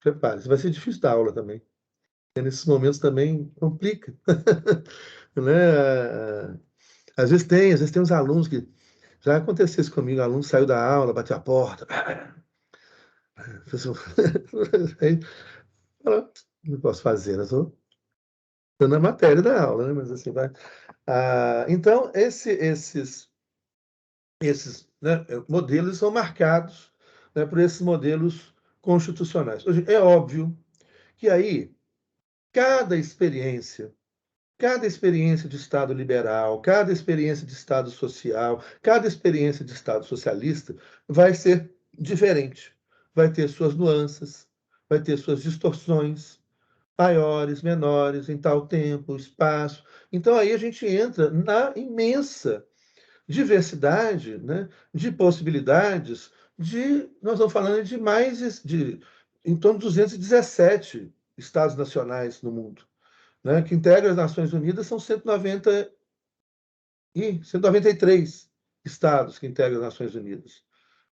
Speaker 1: prepare-se. Vai ser difícil dar aula também. E nesses momentos também complica. Né? Às vezes tem uns alunos que... Já aconteceu isso comigo, o aluno saiu da aula, bateu a porta. Aí, fala, não posso fazer, né? Estou dando a matéria da aula, né? Mas assim vai. Então, esses, né, modelos são marcados, né, por esses modelos constitucionais. Hoje, é óbvio que aí cada experiência de Estado liberal, cada experiência de Estado social, cada experiência de Estado socialista vai ser diferente. Vai ter suas nuances, vai ter suas distorções, maiores, menores, em tal tempo, espaço. Então, aí a gente entra na imensa diversidade, né, de possibilidades, nós estamos falando de mais de em torno de 217 estados nacionais no mundo, né, que integram as Nações Unidas, são 193 estados que integram as Nações Unidas,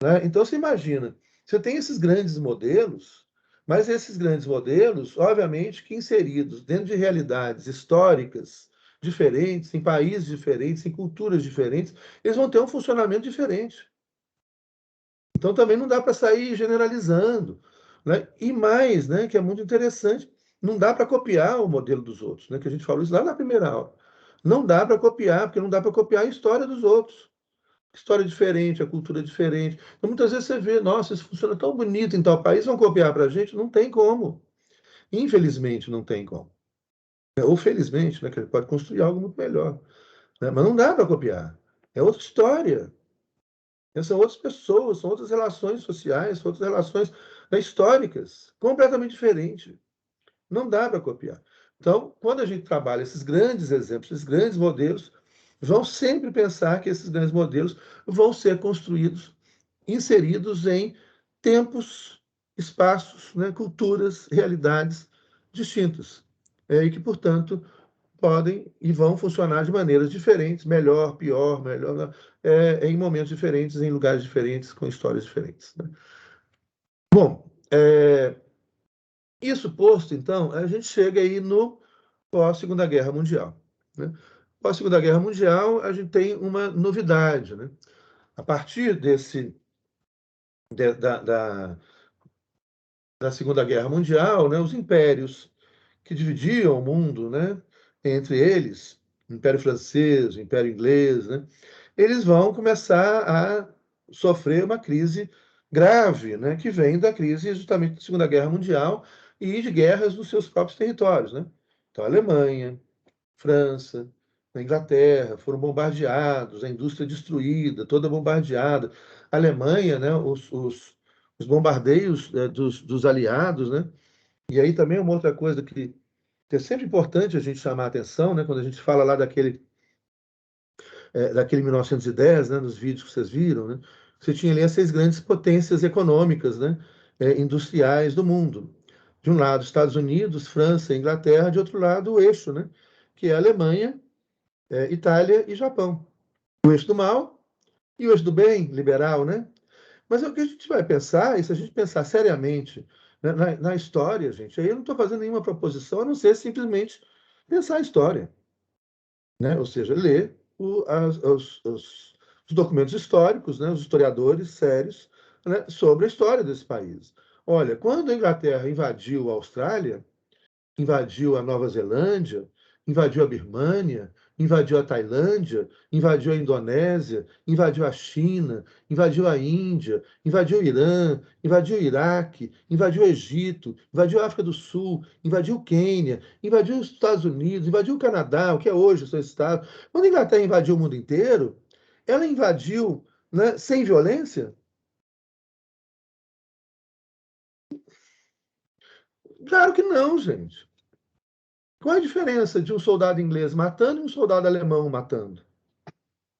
Speaker 1: né? Então, você imagina, você tem esses grandes modelos, mas esses grandes modelos, obviamente, que inseridos dentro de realidades históricas diferentes, em países diferentes, em culturas diferentes, eles vão ter um funcionamento diferente. Então, também não dá para sair generalizando, né? E mais, né, que é muito interessante, não dá para copiar o modelo dos outros, né? Que a gente falou isso lá na primeira aula. Não dá para copiar, porque não dá para copiar a história dos outros. História diferente, a cultura é diferente. Então, muitas vezes você vê, nossa, isso funciona tão bonito em tal país, vão copiar para a gente? Não tem como. Infelizmente, não tem como. Ou felizmente, né, que ele pode construir algo muito melhor. Né? Mas não dá para copiar. É outra história. São outras pessoas, são outras relações sociais, são outras relações, né, históricas, completamente diferentes. Não dá para copiar. Então, quando a gente trabalha esses grandes exemplos, esses grandes modelos, vão sempre pensar que esses grandes modelos vão ser construídos, inseridos em tempos, espaços, né, culturas, realidades distintas. E que, portanto, podem e vão funcionar de maneiras diferentes, melhor, pior, melhor, né, em momentos diferentes, em lugares diferentes, com histórias diferentes. Né? Bom, isso posto, então, a gente chega aí no pós-Segunda Guerra Mundial. Né? Pós-Segunda Guerra Mundial, a gente tem uma novidade. Né? A partir de- da, da, da Segunda Guerra Mundial, né, os impérios que dividiam o mundo, né, entre eles, o Império Francês, o Império Inglês, né, eles vão começar a sofrer uma crise grave, né, que vem da crise justamente da Segunda Guerra Mundial e de guerras nos seus próprios territórios. Né? Então, a Alemanha, França, a Inglaterra foram bombardeados, a indústria destruída, toda bombardeada. A Alemanha, né, os bombardeios dos aliados, né? E aí também uma outra coisa que é sempre importante a gente chamar a atenção, né, quando a gente fala lá daquele 1910, né, nos vídeos que vocês viram, né, você tinha ali as seis grandes potências econômicas, né, industriais do mundo. De um lado, Estados Unidos, França, Inglaterra, de outro lado, o eixo, né, que é a Alemanha, Itália e Japão. O eixo do mal e o eixo do bem, liberal, né? Mas o que a gente vai pensar, e se a gente pensar seriamente, né, na história, gente, aí eu não estou fazendo nenhuma proposição, a não ser simplesmente pensar a história, né? Ou seja, ler os documentos históricos, né? Os historiadores sérios, né? Sobre a história desse país. Olha, quando a Inglaterra invadiu a Austrália, invadiu a Nova Zelândia, invadiu a Birmânia, invadiu a Tailândia, invadiu a Indonésia, invadiu a China, invadiu a Índia, invadiu o Irã, invadiu o Iraque, invadiu o Egito, invadiu a África do Sul, invadiu o Quênia, invadiu os Estados Unidos, invadiu o Canadá, o que é hoje o seu estado. Quando a Inglaterra invadiu o mundo inteiro, ela invadiu, né, sem violência? Claro que não, gente. Qual é a diferença de um soldado inglês matando e um soldado alemão matando?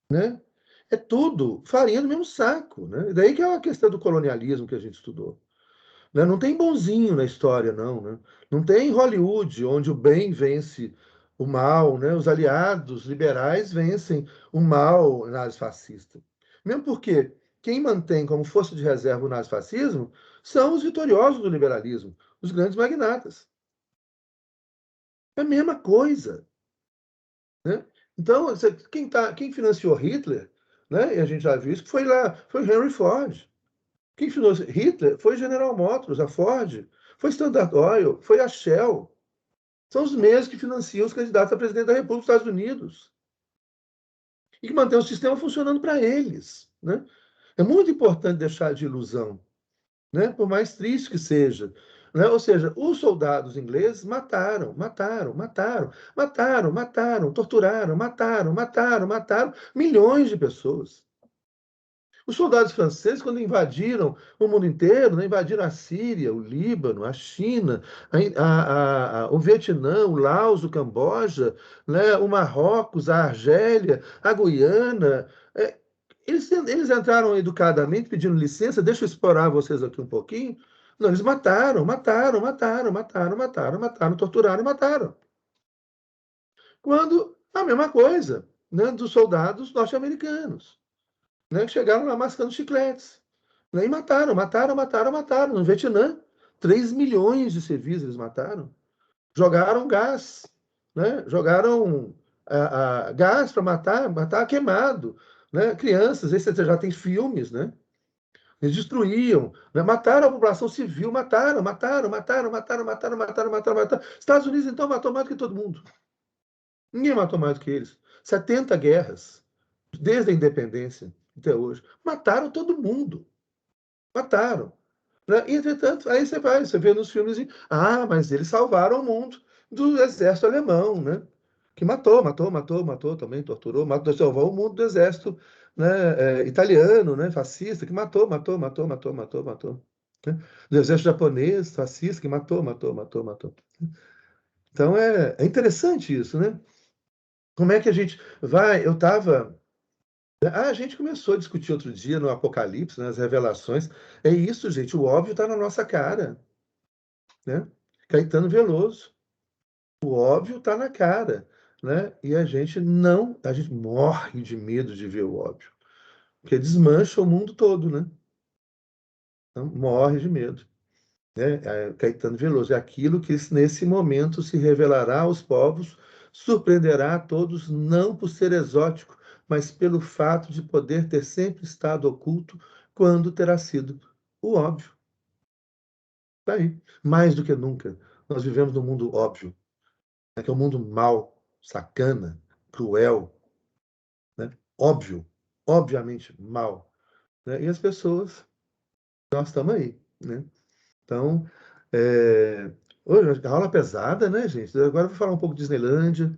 Speaker 1: Né? É tudo farinha do mesmo saco. Né? E daí que é a questão do colonialismo que a gente estudou. Né? Não tem bonzinho na história, não. Né? Não tem Hollywood, onde o bem vence o mal, né? Os aliados liberais vencem o mal nazifascista. Mesmo porque quem mantém como força de reserva o nazifascismo são os vitoriosos do liberalismo, os grandes magnatas. É a mesma coisa. Né? Então, quem financiou Hitler, né, e a gente já viu isso, foi lá, foi Henry Ford. Quem financiou Hitler foi General Motors, a Ford, foi Standard Oil, foi a Shell. São os mesmos que financiam os candidatos a presidente da República dos Estados Unidos e que mantêm o sistema funcionando para eles. Né? É muito importante deixar de ilusão, né? Por mais triste que seja. Né? Ou seja, os soldados ingleses mataram, torturaram, mataram milhões de pessoas. Os soldados franceses, quando invadiram o mundo inteiro, né, invadiram a Síria, o Líbano, a China, o Vietnã, o Laos, o Camboja, né, o Marrocos, a Argélia, a Guiana. Eles entraram educadamente pedindo licença, deixa eu explorar vocês aqui um pouquinho. Não, eles mataram, torturaram e mataram. Quando a mesma coisa, né, dos soldados norte-americanos, né, que chegaram lá mascando chicletes, né, e mataram. No Vietnã, 3 milhões de civis eles mataram. Jogaram gás, né, jogaram gás para matar queimado, né, crianças. Esse já tem filmes, né? Eles destruíam, né? Mataram a população civil, mataram. Estados Unidos, então, matou mais do que todo mundo. Ninguém matou mais do que eles. 70 guerras, desde a independência até hoje. Mataram todo mundo. Mataram. Né? E, entretanto, aí você vê nos filmes, mas eles salvaram o mundo do exército alemão, né? Que matou também, torturou, salvou o mundo do exército, né, italiano, né, fascista, que matou. Né? Do exército japonês, fascista, que matou. Então é interessante isso, né? Como é que a gente vai? A gente começou a discutir outro dia no Apocalipse, nas revelações. É isso, gente, o óbvio está na nossa cara, né? Caetano Veloso, o óbvio está na cara, né? E a gente morre de medo de ver o óbvio, porque desmancha o mundo todo, né? Então, morre de medo, né? Caetano Veloso, é aquilo que nesse momento se revelará aos povos, surpreenderá a todos, não por ser exótico, mas pelo fato de poder ter sempre estado oculto quando terá sido o óbvio. Está aí. Mais do que nunca, nós vivemos num mundo óbvio, né? Que é um mundo mau, sacana, cruel, né? Óbvio, obviamente mal, né? E as pessoas, nós estamos aí, né? Então, hoje a aula é pesada, né, gente? Agora eu vou falar um pouco de Disneylândia,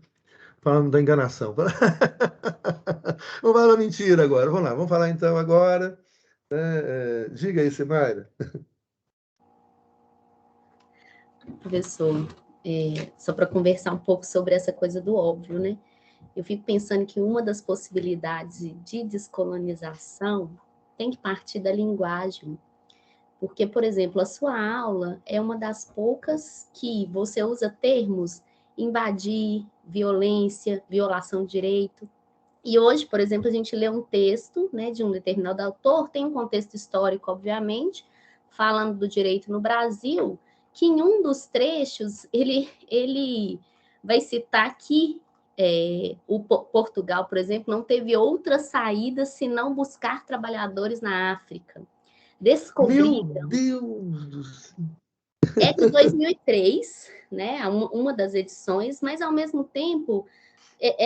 Speaker 1: falando da enganação. Vamos falar da mentira agora. Vamos lá, vamos falar então agora. Né, diga aí, Simaira.
Speaker 3: Professor, só para conversar um pouco sobre essa coisa do óbvio, né? Eu fico pensando que uma das possibilidades de descolonização tem que partir da linguagem. Porque, por exemplo, a sua aula é uma das poucas que você usa termos invadir, violência, violação de direito. E hoje, por exemplo, a gente lê um texto, né, de um determinado autor, tem um contexto histórico, obviamente, falando do direito no Brasil, que em um dos trechos ele vai citar que o Portugal, por exemplo, não teve outra saída senão buscar trabalhadores na África.
Speaker 1: Meu
Speaker 3: Descobriram.
Speaker 1: Deus do céu.
Speaker 3: É de 2003, né, uma das edições, mas ao mesmo tempo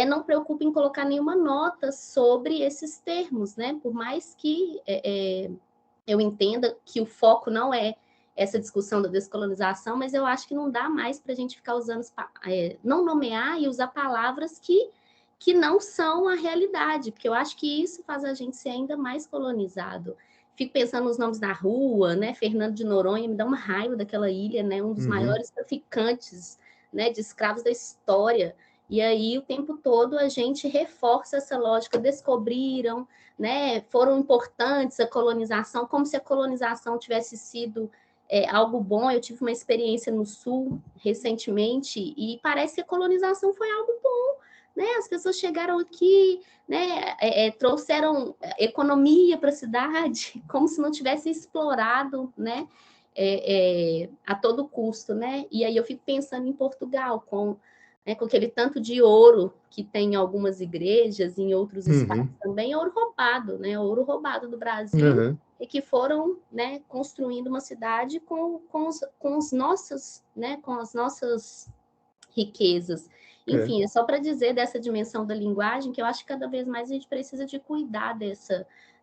Speaker 3: não preocupa em colocar nenhuma nota sobre esses termos, né? Por mais que eu entenda que o foco não é essa discussão da descolonização, mas eu acho que não dá mais para a gente ficar usando, não nomear e usar palavras que não são a realidade, porque eu acho que isso faz a gente ser ainda mais colonizado. Fico pensando nos nomes da rua, né? Fernando de Noronha, me dá uma raiva daquela ilha, né? Um dos maiores traficantes, né, de escravos da história. E aí, o tempo todo, a gente reforça essa lógica, descobriram, né, foram importantes a colonização, como se a colonização tivesse sido algo bom. Eu tive uma experiência no Sul recentemente e parece que a colonização foi algo bom, né? As pessoas chegaram aqui, né, trouxeram economia para a cidade, como se não tivesse explorado, né, a todo custo, né? E aí eu fico pensando em Portugal, com aquele tanto de ouro que tem em algumas igrejas, em outros espaços também, ouro roubado, né? Ouro roubado do Brasil, e que foram, né, construindo uma cidade com os nossos, né, com as nossas riquezas. Enfim, é só para dizer dessa dimensão da linguagem, que eu acho que cada vez mais a gente precisa de cuidar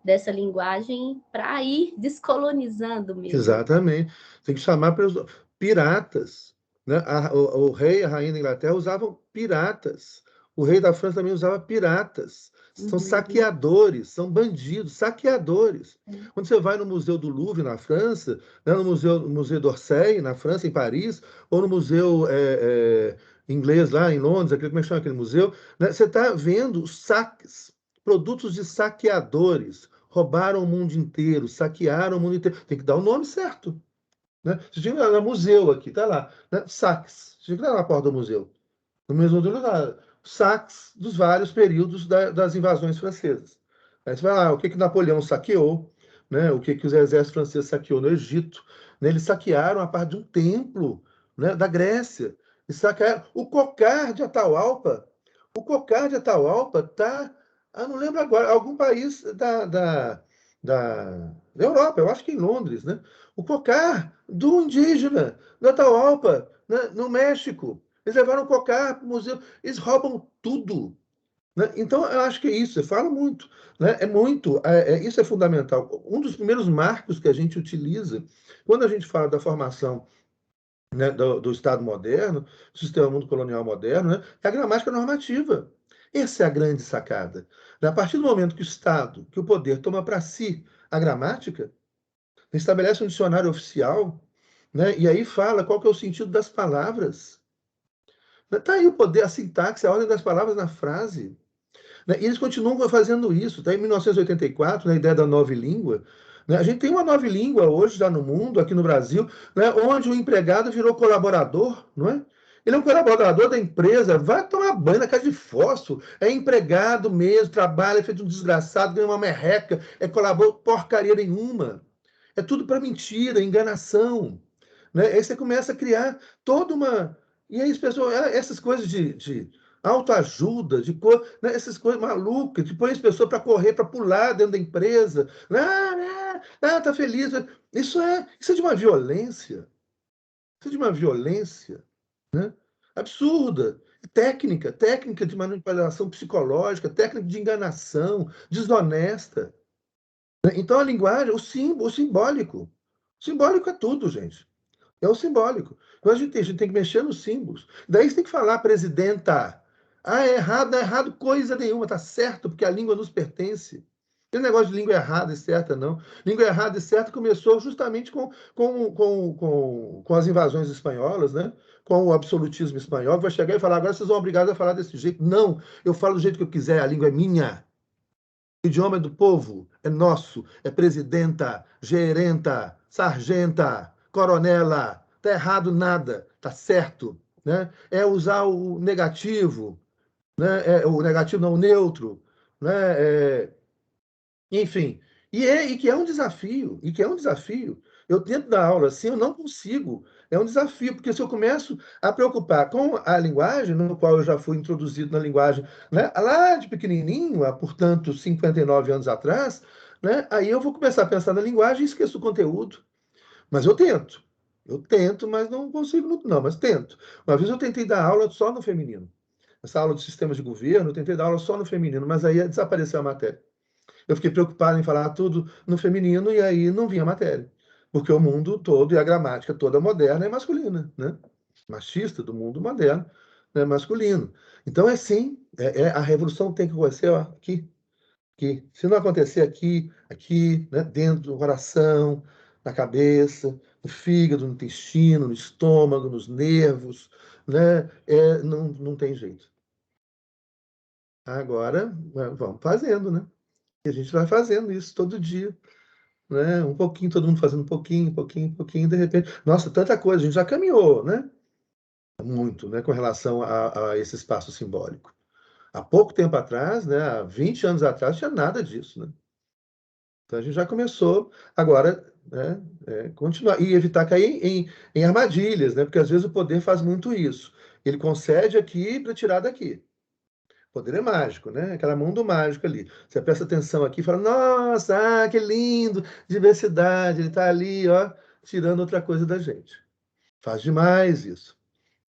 Speaker 3: dessa linguagem para ir descolonizando mesmo.
Speaker 1: Exatamente. Tem que chamar pelos piratas. Né? O rei e a rainha da Inglaterra usavam piratas. O rei da França também usava piratas. São saqueadores, são bandidos, saqueadores. Quando você vai no Museu do Louvre, na França, né, no Museu d'Orsay, na França, em Paris, ou no Museu inglês lá em Londres, aquele, como é que chama aquele museu, né, você está vendo saques, produtos de saqueadores. Roubaram o mundo inteiro, saquearam o mundo inteiro. Tem que dar o nome certo. Né? Você tinha no museu aqui, tá lá, né? Saques. Você tinha que dar na porta do museu. No mesmo lugar, saques dos vários períodos das invasões francesas. Aí você vai lá, o que Napoleão saqueou, né? O que os exércitos franceses saqueou no Egito. Né? Eles saquearam a parte de um templo, né? Da Grécia. E saquearam o cocar de Atahualpa. O cocar de Atahualpa está, não lembro agora, algum país da Europa, eu acho que em Londres, né? O cocar do indígena, do Atahualpa, né? No México. Eles levaram o cocar para o museu, eles roubam tudo. Né? Então, eu acho que é isso, eu falo muito. Né? É muito, isso é fundamental. Um dos primeiros marcos que a gente utiliza, quando a gente fala da formação, né, do Estado moderno, do sistema mundo colonial moderno, né, é a gramática normativa. Essa é a grande sacada. A partir do momento que o Estado, que o poder toma para si a gramática, estabelece um dicionário oficial, né, e aí fala qual que é o sentido das palavras. Está aí o poder, a sintaxe, a ordem das palavras na frase. Né? E eles continuam fazendo isso. Tá? Em 1984, na ideia da nova língua, né? A gente tem uma nova língua hoje já no mundo, aqui no Brasil, né? Onde o empregado virou colaborador, não é? Ele é um colaborador da empresa, vai tomar banho na casa de fósforo, é empregado mesmo, trabalha, é feito um desgraçado, ganha uma merreca, é colaborador, porcaria nenhuma. É tudo para mentira, enganação. Né? Aí você começa a criar toda uma. E aí as pessoas, essas coisas de autoajuda, né? Essas coisas malucas, de pôr as pessoas para correr, para pular dentro da empresa. Tá feliz. Isso é de uma violência. Isso é de uma violência, né? Absurda. Técnica de manipulação psicológica, técnica de enganação, desonesta. Né? Então a linguagem, o simbólico. O simbólico é tudo, gente. É o simbólico. Então a gente tem que mexer nos símbolos. Daí você tem que falar, presidenta. Não é errado coisa nenhuma, tá certo, porque a língua nos pertence. Tem negócio de língua errada e certa, não. Língua errada e certa começou justamente com as invasões espanholas, né? Com o absolutismo espanhol, que vai chegar e falar, agora vocês são obrigados a falar desse jeito. Não, eu falo do jeito que eu quiser, a língua é minha. O idioma é do povo, é nosso, é presidenta, gerenta, sargenta, coronela. Tá errado nada, tá certo, né? É usar o negativo, né? O negativo não, o neutro, né? Enfim, e que é um desafio, Eu tento dar aula assim, eu não consigo. É um desafio, porque se eu começo a preocupar com a linguagem, no qual eu já fui introduzido na linguagem, né, lá de pequenininho, há, portanto, 59 anos atrás, né, aí eu vou começar a pensar na linguagem e esqueço o conteúdo. Mas eu tento. Eu tento, mas não consigo muito, não, mas tento. Uma vez eu tentei dar aula só no feminino. Essa aula de sistemas de governo, eu tentei dar aula só no feminino, mas aí desapareceu a matéria. Eu fiquei preocupado em falar tudo no feminino e aí não vinha matéria. Porque o mundo todo e a gramática toda moderna é masculina, né? Machista do mundo moderno é masculino. Então é sim, a revolução tem que acontecer ó, aqui, aqui. Se não acontecer aqui, né, dentro do coração, na cabeça, no fígado, no intestino, no estômago, nos nervos, né, não tem jeito. Agora, vamos fazendo, né? E a gente vai fazendo isso todo dia, né? Um pouquinho, todo mundo fazendo um pouquinho, de repente. Nossa, tanta coisa, a gente já caminhou, né? Muito, né? Com relação a esse espaço simbólico. Há pouco tempo atrás, né? Há 20 anos atrás, não tinha nada disso, né? Então a gente já começou, agora, né? Continuar. E evitar cair em armadilhas, né? Porque às vezes o poder faz muito isso. Ele concede aqui para tirar daqui. Poder é mágico, né? Aquela mundo mágico ali. Você presta atenção aqui e fala, nossa, que lindo, diversidade, ele está ali, ó, tirando outra coisa da gente. Faz demais isso.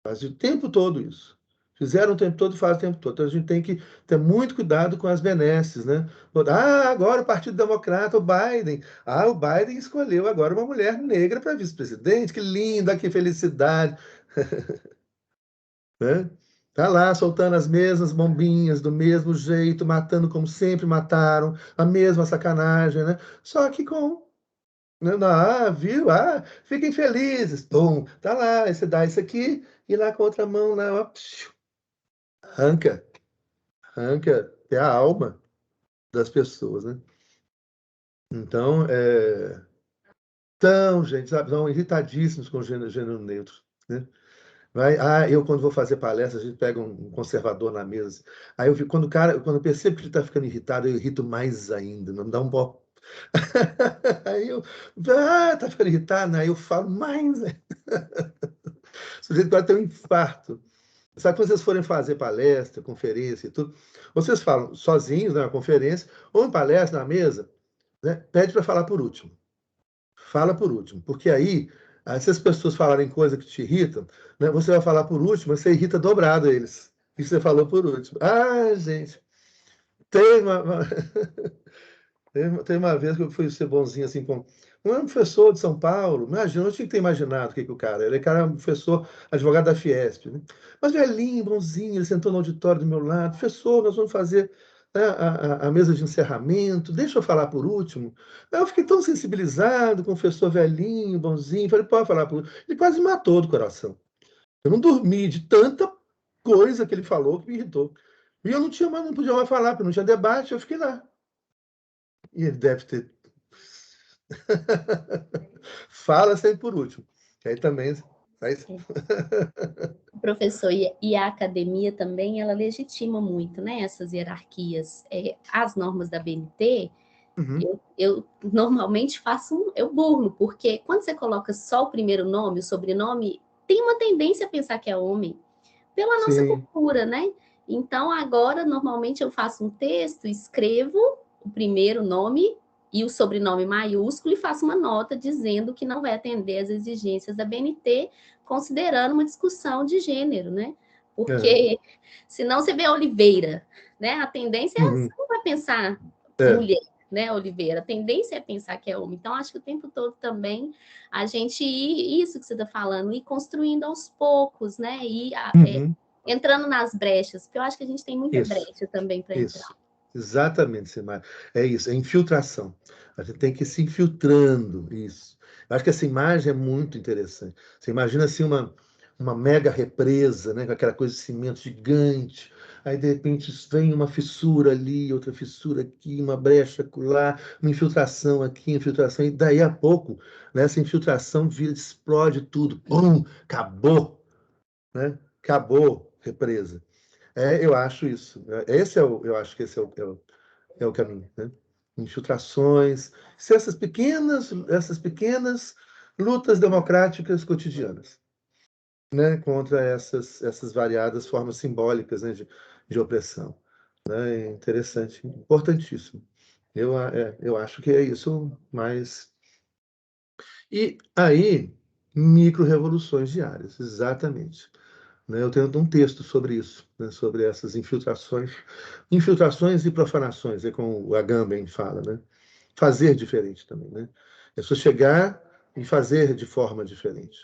Speaker 1: Faz o tempo todo isso. Fizeram o tempo todo e faz o tempo todo. Então a gente tem que ter muito cuidado com as benesses, né? Agora o Partido Democrata, o Biden. O Biden escolheu agora uma mulher negra para vice-presidente. Que linda, que felicidade. Né? Tá lá soltando as mesmas bombinhas, do mesmo jeito, matando como sempre mataram, a mesma sacanagem, né? Só que com. Né, viu? Fiquem felizes. Pum, tá lá, aí você dá isso aqui, e lá com a outra mão, lá, ó, arranca, arranca até a alma das pessoas, né? Então, gente, sabe, estão irritadíssimos com o gênero neutro, né? Eu, quando vou fazer palestra, a gente pega um conservador na mesa. Aí quando eu percebo que ele está ficando irritado, eu irrito mais ainda, não me dá um pó. Aí tá ficando irritado, aí eu falo mais. O sujeito pode ter um infarto. Sabe, quando vocês forem fazer palestra, conferência e tudo, vocês falam sozinhos na conferência, ou em palestra, na mesa, né, pede para falar por último. Fala por último, porque aí, se as pessoas falarem coisa que te irritam, né, você vai falar por último, você irrita dobrado eles. E você falou por último. Gente, tem uma, tem uma vez que eu fui ser bonzinho assim com um professor de São Paulo. Imagina, eu tinha que ter imaginado o que o cara. Ele era um professor, advogado da Fiesp, né? Mas velhinho, bonzinho, ele sentou no auditório do meu lado. Professor, nós vamos fazer, né, a mesa de encerramento, deixa eu falar por último. Aí eu fiquei tão sensibilizado com o professor velhinho, bonzinho. Falei, pode falar por último. Ele quase me matou do coração. Eu não dormi de tanta coisa que ele falou que me irritou. E eu não podia mais falar, porque não tinha debate, eu fiquei lá. E ele deve ter. Fala sempre por último. Aí também. Aí...
Speaker 3: O professor e a academia também, ela legitima muito, né, essas hierarquias. As normas da BNT, eu normalmente eu burlo, porque quando você coloca só o primeiro nome, o sobrenome, tem uma tendência a pensar que é homem, pela nossa cultura, né? Então, agora, normalmente, eu faço um texto, escrevo o primeiro nome e o sobrenome maiúsculo e faço uma nota dizendo que não vai atender às exigências da BNT, considerando uma discussão de gênero, né? Porque senão você vê a Oliveira, né? A tendência é você não vai pensar mulher, né, Oliveira? A tendência é pensar que é homem. Então, acho que o tempo todo também a gente isso que você está falando, ir construindo aos poucos, né? E entrando nas brechas, porque eu acho que a gente tem muita brecha também para entrar.
Speaker 1: Exatamente, Simar. É isso, é infiltração. A gente tem que ir se infiltrando, isso. Eu acho que essa imagem é muito interessante. Você imagina assim uma mega represa, né, com aquela coisa de cimento gigante, aí de repente vem uma fissura ali, outra fissura aqui, uma brecha lá, uma infiltração aqui, infiltração, e daí a pouco, né, essa infiltração vira, explode tudo, pum, acabou, né? Acabou represa. Eu acho isso. Eu acho que esse é o caminho, né? Infiltrações, essas pequenas lutas democráticas cotidianas, né? Contra essas variadas formas simbólicas, né? de opressão. Né? É interessante, importantíssimo. Eu acho que é isso, mas... E aí, micro-revoluções diárias, exatamente. Eu tenho um texto sobre isso, né, sobre essas infiltrações e profanações, é como o Agamben fala, né? Fazer diferente também, né? É só chegar e fazer de forma diferente,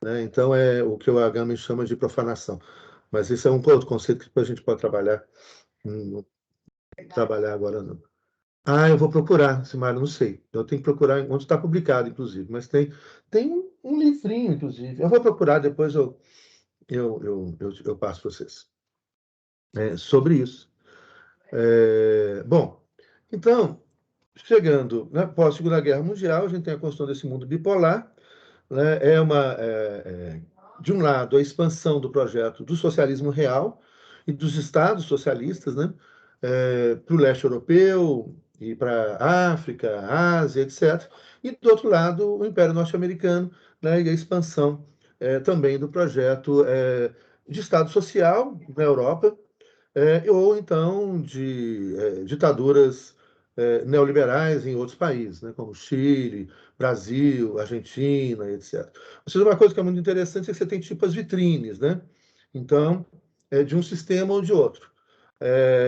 Speaker 1: né? Então é o que o Agamben chama de profanação. Mas isso é um outro conceito que depois a gente pode trabalhar, não trabalhar agora não. Eu vou procurar, Simário, não sei. Eu tenho que procurar onde está publicado, inclusive, mas tem um livrinho, inclusive. Eu vou procurar, depois eu passo para vocês. Sobre isso. Bom, então, chegando na pós-Segunda Guerra Mundial, a gente tem a construção desse mundo bipolar, né? De um lado, a expansão do projeto do socialismo real e dos estados socialistas, né? Para o leste europeu e para a África, Ásia, etc. E, do outro lado, o Império Norte-Americano, né? E a expansão também do projeto de Estado Social na Europa, ou então de ditaduras neoliberais em outros países, né, como Chile, Brasil, Argentina, etc. Ou seja, uma coisa que é muito interessante é que você tem tipo as vitrines, né? Então, de um sistema ou de outro.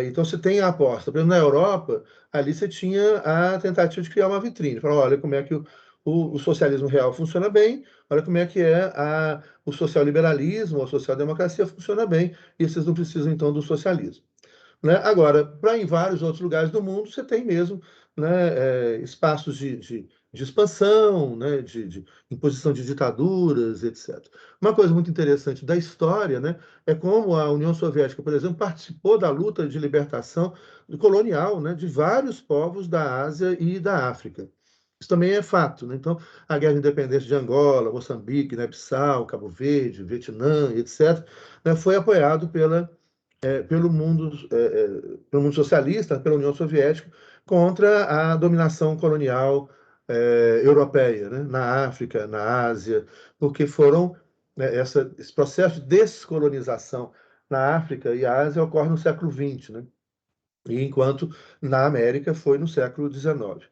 Speaker 1: Então, você tem a aposta. Por exemplo, na Europa, ali você tinha a tentativa de criar uma vitrine. Falar, olha como é que o socialismo real funciona bem, olha como é que o social-liberalismo, a social-democracia funciona bem, e vocês não precisam, então, do socialismo. Né? Agora, para em vários outros lugares do mundo, você tem mesmo, né, espaços de expansão, né, de imposição de ditaduras, etc. Uma coisa muito interessante da história, né, é como a União Soviética, por exemplo, participou da luta de libertação colonial, né, de vários povos da Ásia e da África. Isso também é fato, né? Então, a guerra de independência de Angola, Moçambique, né, Bissau, Cabo Verde, Vietnã, etc., né, foi apoiado pelo mundo socialista, pela União Soviética, contra a dominação colonial europeia, né? Na África, na Ásia, porque foram, né, esse processo de descolonização na África e Ásia ocorre no século XX, né? E enquanto na América foi no século XIX.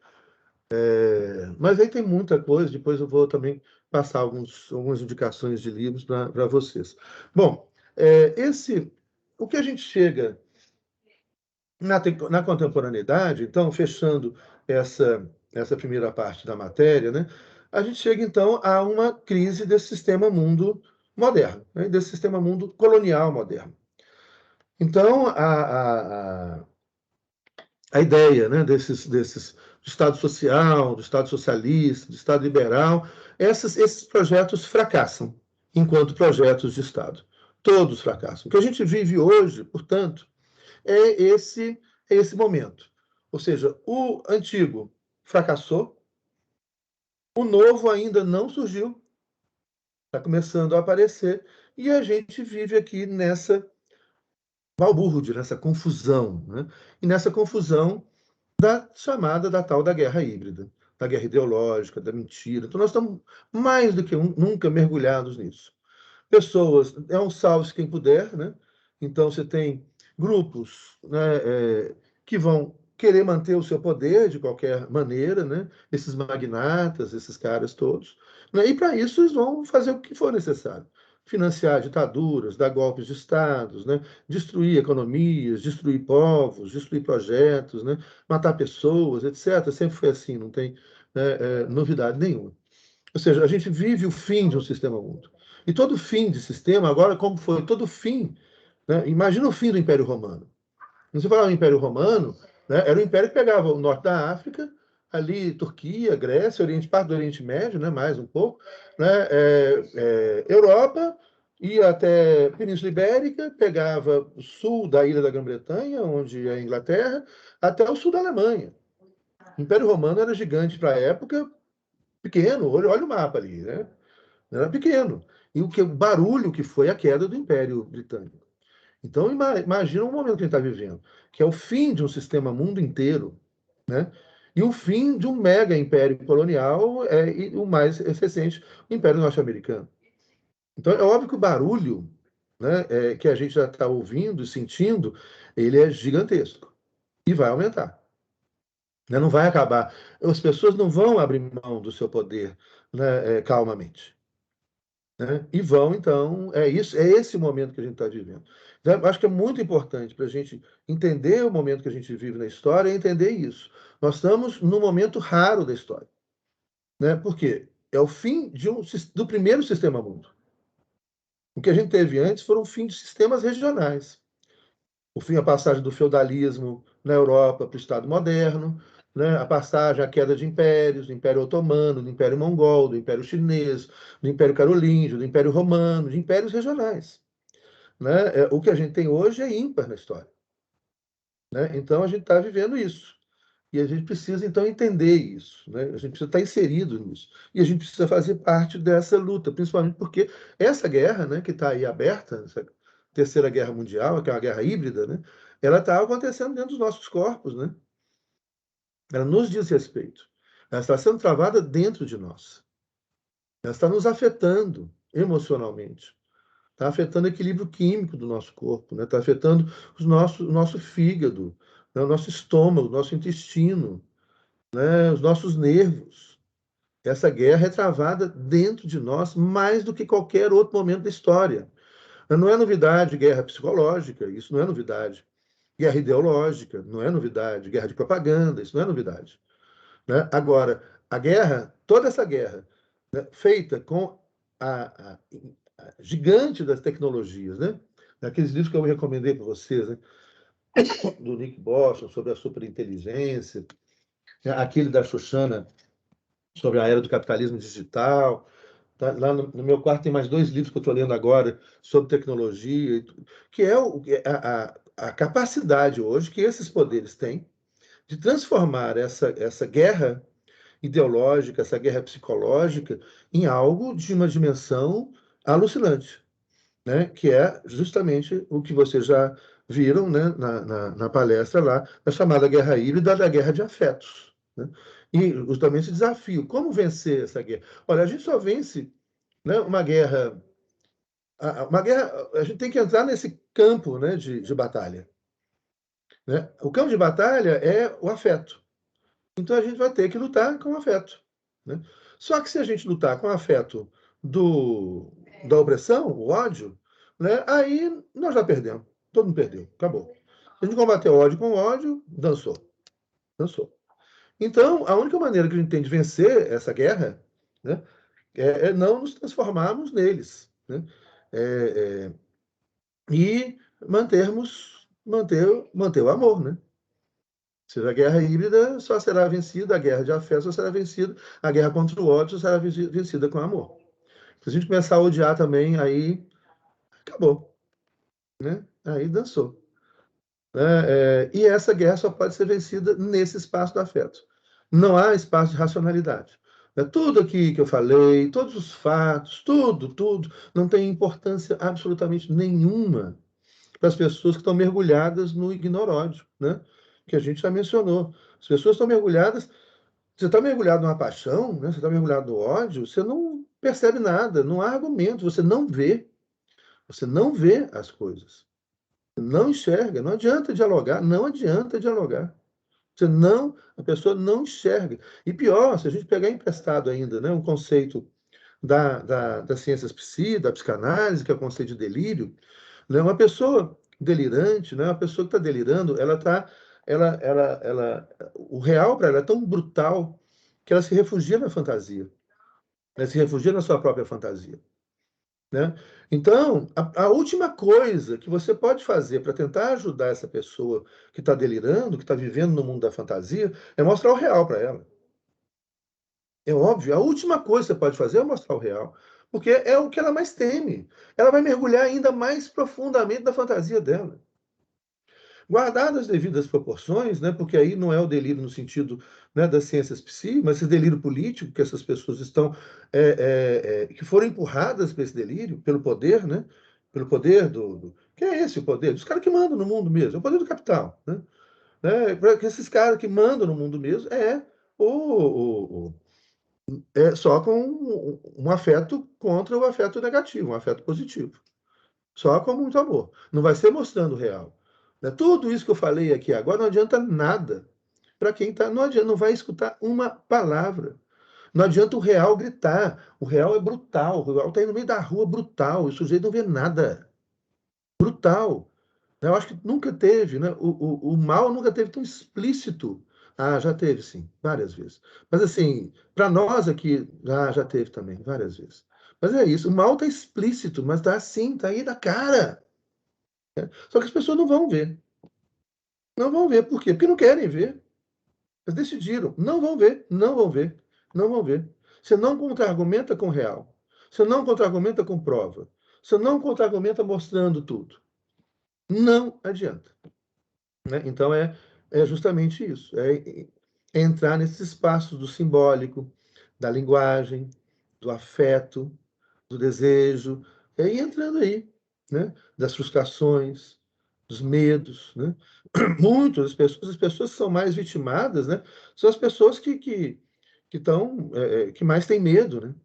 Speaker 1: Mas aí tem muita coisa, depois eu vou também passar algumas indicações de livros para vocês. Bom, o que a gente chega na contemporaneidade, então, fechando essa primeira parte da matéria, né, a gente chega, então, a uma crise desse sistema mundo moderno, né, desse sistema mundo colonial moderno. Então, a ideia, né, do Estado social, do Estado socialista, do Estado liberal, esses projetos fracassam enquanto projetos de Estado. Todos fracassam. O que a gente vive hoje, portanto, é esse momento. Ou seja, o antigo fracassou, o novo ainda não surgiu, está começando a aparecer, e a gente vive aqui nessa balbúrdia, nessa confusão, né? E nessa confusão da tal da guerra híbrida, da guerra ideológica, da mentira. Então, nós estamos mais do que nunca mergulhados nisso. Pessoas, é um salve quem puder, né? Então, você tem grupos, né, que vão querer manter o seu poder de qualquer maneira, né? Esses magnatas, esses caras todos. Né? E, para isso, eles vão fazer o que for necessário. Financiar ditaduras, dar golpes de estados, né? Destruir economias, destruir povos, destruir projetos, né? Matar pessoas, etc. Sempre foi assim, não tem, né, novidade nenhuma. Ou seja, a gente vive o fim de um sistema mundo. E todo fim de sistema, agora, como foi todo fim, né? Imagina o fim do Império Romano. Quando você fala no Império Romano, né, era um império que pegava o norte da África, ali Turquia, Grécia, Oriente, parte do Oriente Médio, né, mais um pouco, né, Europa, ia até Península Ibérica, pegava o sul da ilha da Grã-Bretanha, onde é a Inglaterra, até o sul da Alemanha. O Império Romano era gigante para a época, pequeno, olha o mapa ali, né? Era pequeno. E o barulho que foi a queda do Império Britânico. Então, imagina o momento que a gente está vivendo, que é o fim de um sistema mundo inteiro, né? E o fim de um mega império colonial, e o mais recente, o Império Norte-Americano. Então, é óbvio que o barulho, né, que a gente já está ouvindo e sentindo, ele é gigantesco e vai aumentar. Né? Não vai acabar. As pessoas não vão abrir mão do seu poder, né, calmamente. Né? E vão, então, é esse o momento que a gente está vivendo. Então, eu acho que é muito importante para a gente entender o momento que a gente vive na história e entender isso. Nós estamos num momento raro da história. Né? Por quê? É o fim do primeiro sistema mundo. O que a gente teve antes foram o fim de sistemas regionais. O fim, a passagem do feudalismo na Europa para o Estado moderno, né? A passagem, a queda de impérios, do Império Otomano, do Império Mongol, do Império Chinês, do Império Carolíngio, do Império Romano, de impérios regionais. Né? O que a gente tem hoje é ímpar na história. Né? Então, a gente está vivendo isso. E a gente precisa, então, entender isso. Né? A gente precisa estar inserido nisso. E a gente precisa fazer parte dessa luta, principalmente porque essa guerra, né, que está aí aberta, essa Terceira Guerra Mundial, que é uma guerra híbrida, né, ela está acontecendo dentro dos nossos corpos. Né? Ela nos diz respeito. Ela está sendo travada dentro de nós. Ela está nos afetando emocionalmente. Está afetando o equilíbrio químico do nosso corpo, né? Está afetando o nosso fígado, né? O nosso estômago, o nosso intestino, né? Os nossos nervos. Essa guerra é travada dentro de nós mais do que qualquer outro momento da história. Não é novidade guerra psicológica, isso não é novidade. Guerra ideológica, não é novidade. Guerra de propaganda, isso não é novidade. Né? Agora, A guerra, toda essa guerra, né, feita com a gigante das tecnologias, né? Aqueles livros que eu recomendei para vocês, né? Do Nick Bostrom, sobre a superinteligência, aquele da Shoshana, sobre a era do capitalismo digital. Tá? Lá no meu quarto tem mais 2 livros que eu estou lendo agora sobre tecnologia, que é a capacidade hoje que esses poderes têm de transformar essa guerra ideológica, essa guerra psicológica, em algo de uma dimensão alucinante, né? Que é justamente o que vocês já viram, né? na palestra lá, a chamada guerra híbrida da guerra de afetos. Né? E justamente esse desafio, como vencer essa guerra? Olha, a gente só vence, né, uma guerra... a gente tem que entrar nesse campo, né, de batalha. Né? O campo de batalha é o afeto. Então a gente vai ter que lutar com afeto. Né? Só que se a gente lutar com afeto da opressão, o ódio, né, aí nós já perdemos. Todo mundo perdeu. Acabou. Se a gente combater o ódio com o ódio, dançou. Dançou. Então, a única maneira que a gente tem de vencer essa guerra, né, é não nos transformarmos neles. Né? É, e manter o amor, né? Ou seja, a guerra híbrida só será vencida, a guerra de afeto só será vencida, a guerra contra o ódio só será vencida com amor. Se a gente começar a odiar também, aí acabou. Né? Aí dançou. E essa guerra só pode ser vencida nesse espaço do afeto. Não há espaço de racionalidade. Tudo aqui que eu falei, todos os fatos, tudo, não tem importância absolutamente nenhuma para as pessoas que estão mergulhadas no ignoródio, né? Que a gente já mencionou. As pessoas estão mergulhadas. Você está mergulhado numa paixão, né? Você está mergulhado no ódio, você não percebe nada, não há argumento, você não vê. Você não vê as coisas. Não enxerga, não adianta dialogar, não adianta dialogar. A pessoa não enxerga. E pior, se a gente pegar emprestado ainda, né, um conceito das ciências da psicanálise, que é o conceito de delírio, né, uma pessoa delirante, né, uma pessoa que está delirando, o real para ela é tão brutal que ela se refugia na fantasia. Ela se refugia na sua própria fantasia. Né? Então, a última coisa que você pode fazer para tentar ajudar essa pessoa que está delirando, que está vivendo no mundo da fantasia, é mostrar o real para ela. É óbvio, a última coisa que você pode fazer é mostrar o real, porque é o que ela mais teme. Ela vai mergulhar ainda mais profundamente na fantasia dela. Guardadas as devidas proporções, né, porque aí não é o delírio no sentido, né, das ciências psi, mas esse delírio político que essas pessoas estão, que foram empurradas para esse delírio, pelo poder, né, pelo poder que é esse o poder? Dos caras que mandam no mundo mesmo, é o poder do capital. Porque esses caras que mandam no mundo mesmo é só com um afeto contra o afeto negativo, um afeto positivo. Só com muito amor. Não vai ser mostrando o real. Tudo isso que eu falei aqui agora não adianta nada para quem está. Não vai escutar uma palavra. Não adianta o real gritar. O real é brutal. O real está aí no meio da rua, brutal. O sujeito não vê nada. Brutal. Eu acho que nunca teve, né? O mal nunca teve tão explícito. Ah, já teve, sim, várias vezes. Mas, assim, para nós aqui, já teve também, várias vezes. Mas é isso, o mal está explícito, mas está assim, está aí na cara. Só que as pessoas não vão ver. Não vão ver. Por quê? Porque não querem ver. Eles decidiram. Não vão ver. Não vão ver. Não vão ver. Você não contra-argumenta com real. Você não contra-argumenta com prova. Você não contra-argumenta mostrando tudo. Não adianta. Né? Então, é justamente isso. É entrar nesses espaços do simbólico, da linguagem, do afeto, do desejo, e ir entrando aí, né? Das frustrações, dos medos, né? Muitas as pessoas que são mais vitimadas, né? São as pessoas que estão, que mais têm medo, né?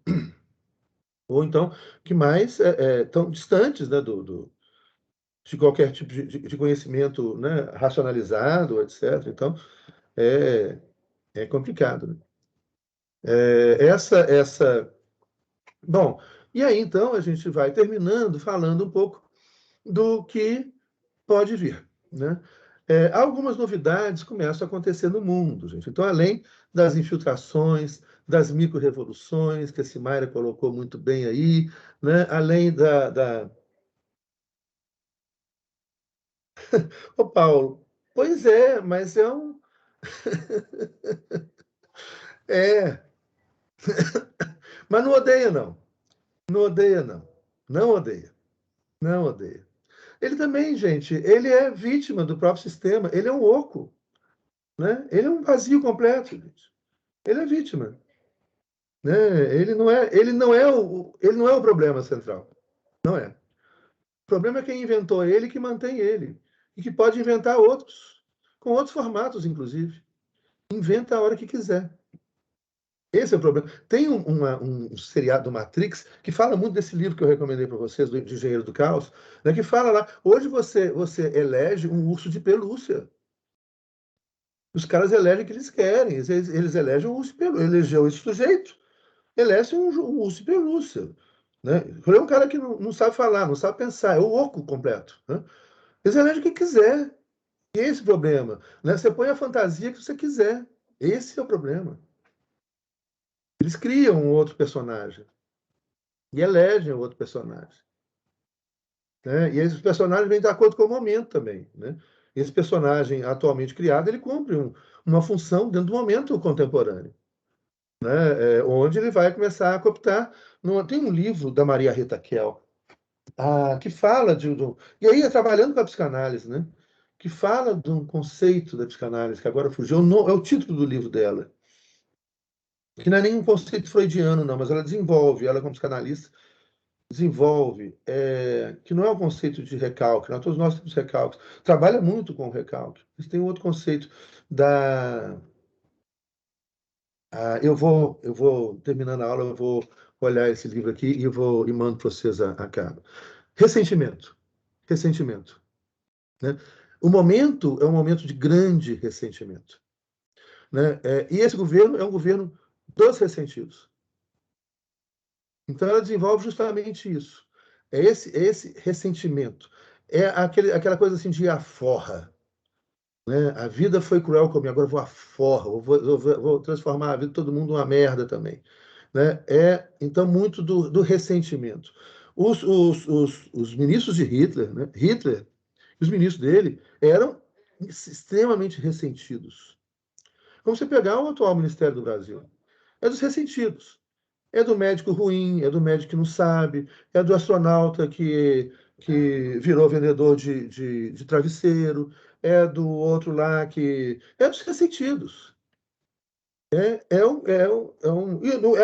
Speaker 1: Ou então que mais estão distantes, né? De qualquer tipo de conhecimento, né? Racionalizado, etc. Então é complicado, né? Bom, e aí então a gente vai terminando falando um pouco do que pode vir, né? Algumas novidades começam a acontecer no mundo, gente. Então, além das infiltrações, das micro-revoluções, que a Simaira colocou muito bem aí, né? Além da... Ô, Paulo, pois é, mas é um... É, mas não odeia, não. Não odeia, não. Não odeia. Não odeia. Ele também, gente, ele é vítima do próprio sistema. Ele é um oco, né? Ele é um vazio completo, gente. Ele é vítima, né? Ele não é o problema central. Não é. O problema é quem inventou ele e que mantém ele. E que pode inventar outros, com outros formatos, inclusive. Inventa a hora que quiser. Esse é o problema. Tem um seriado do Matrix que fala muito desse livro que eu recomendei para vocês, do Engenheiro do Caos, né, que fala lá, hoje você elege um urso de pelúcia. Os caras elegem o que eles querem, eles elegem um urso de pelúcia. Elegeu esse sujeito, elege um urso de pelúcia. Né? É um cara que não sabe falar, não sabe pensar, é o oco completo. Né? Eles elegem o que quiser. E esse é o problema. Né? Você põe a fantasia que você quiser. Esse é o problema. Eles criam um outro personagem e elegem outro personagem. Né? E esses personagens vêm de acordo com o momento também. Né? Esse personagem atualmente criado, ele cumpre uma função dentro do momento contemporâneo, né? Onde ele vai começar a cooptar. Tem um livro da Maria Rita Kell, que fala e aí trabalhando com a psicanálise, né? Que fala de um conceito da psicanálise, que agora fugiu, é o título do livro dela, que não é nem um conceito freudiano, não, mas ela desenvolve, ela como psicanalista, desenvolve, que não é o conceito de recalque, todos nós temos recalques, trabalha muito com o recalque, mas tem um outro conceito da... eu vou, terminando a aula, eu vou olhar esse livro aqui e mando para vocês a cabo. Ressentimento. Ressentimento. Né? O momento é um momento de grande ressentimento. Né? E esse governo é um governo dos ressentidos. Então, ela desenvolve justamente isso. É esse ressentimento. É aquela coisa assim de aforra. Né? A vida foi cruel comigo, agora eu vou aforra, vou transformar a vida de todo mundo numa merda também. Né? Então, muito do ressentimento. Os ministros de Hitler, né? Hitler, os ministros dele eram extremamente ressentidos. Como você pegar o atual Ministério do Brasil, é dos ressentidos. É do médico ruim, é do médico que não sabe, é do astronauta que virou vendedor de travesseiro, é do outro lá que... É dos ressentidos. É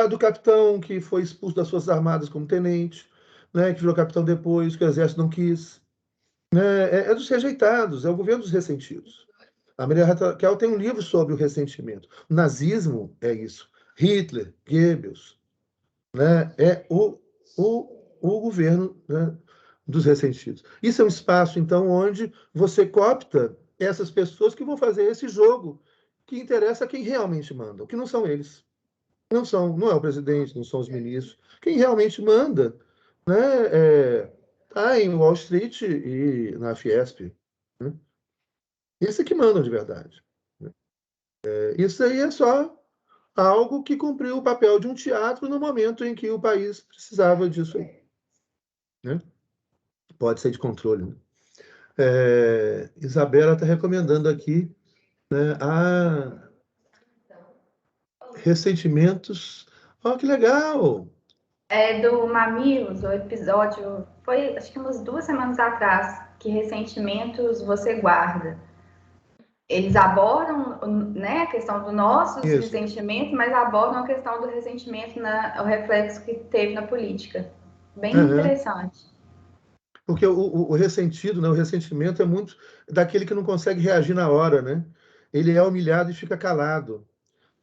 Speaker 1: do capitão que foi expulso das Forças Armadas como tenente, né, que virou capitão depois, que o exército não quis. Né, é dos rejeitados, é o governo dos ressentidos. A Maria Raquel tem um livro sobre o ressentimento. O nazismo é isso. Hitler, Goebbels, né, é o governo, né, dos ressentidos. Isso é um espaço, então, onde você coopta essas pessoas que vão fazer esse jogo que interessa a quem realmente manda, que não são eles. Não é o presidente, não são os ministros. Quem realmente manda, né, tá em Wall Street e na Fiesp. Né? Esse é que mandam de verdade. Né? Isso aí é só algo que cumpriu o papel de um teatro no momento em que o país precisava disso aí. Né? Pode ser de controle. Né? Isabela está recomendando aqui, né, Ressentimentos. Oh, que legal!
Speaker 4: É do Mamilos, o episódio, foi acho que umas 2 semanas atrás, que ressentimentos você guarda. Eles abordam, né, a questão do nosso ressentimento, mas abordam a questão do ressentimento, o reflexo que teve na política. Bem interessante.
Speaker 1: Porque o ressentido, né, o ressentimento é muito daquele que não consegue reagir na hora, né? Ele é humilhado e fica calado,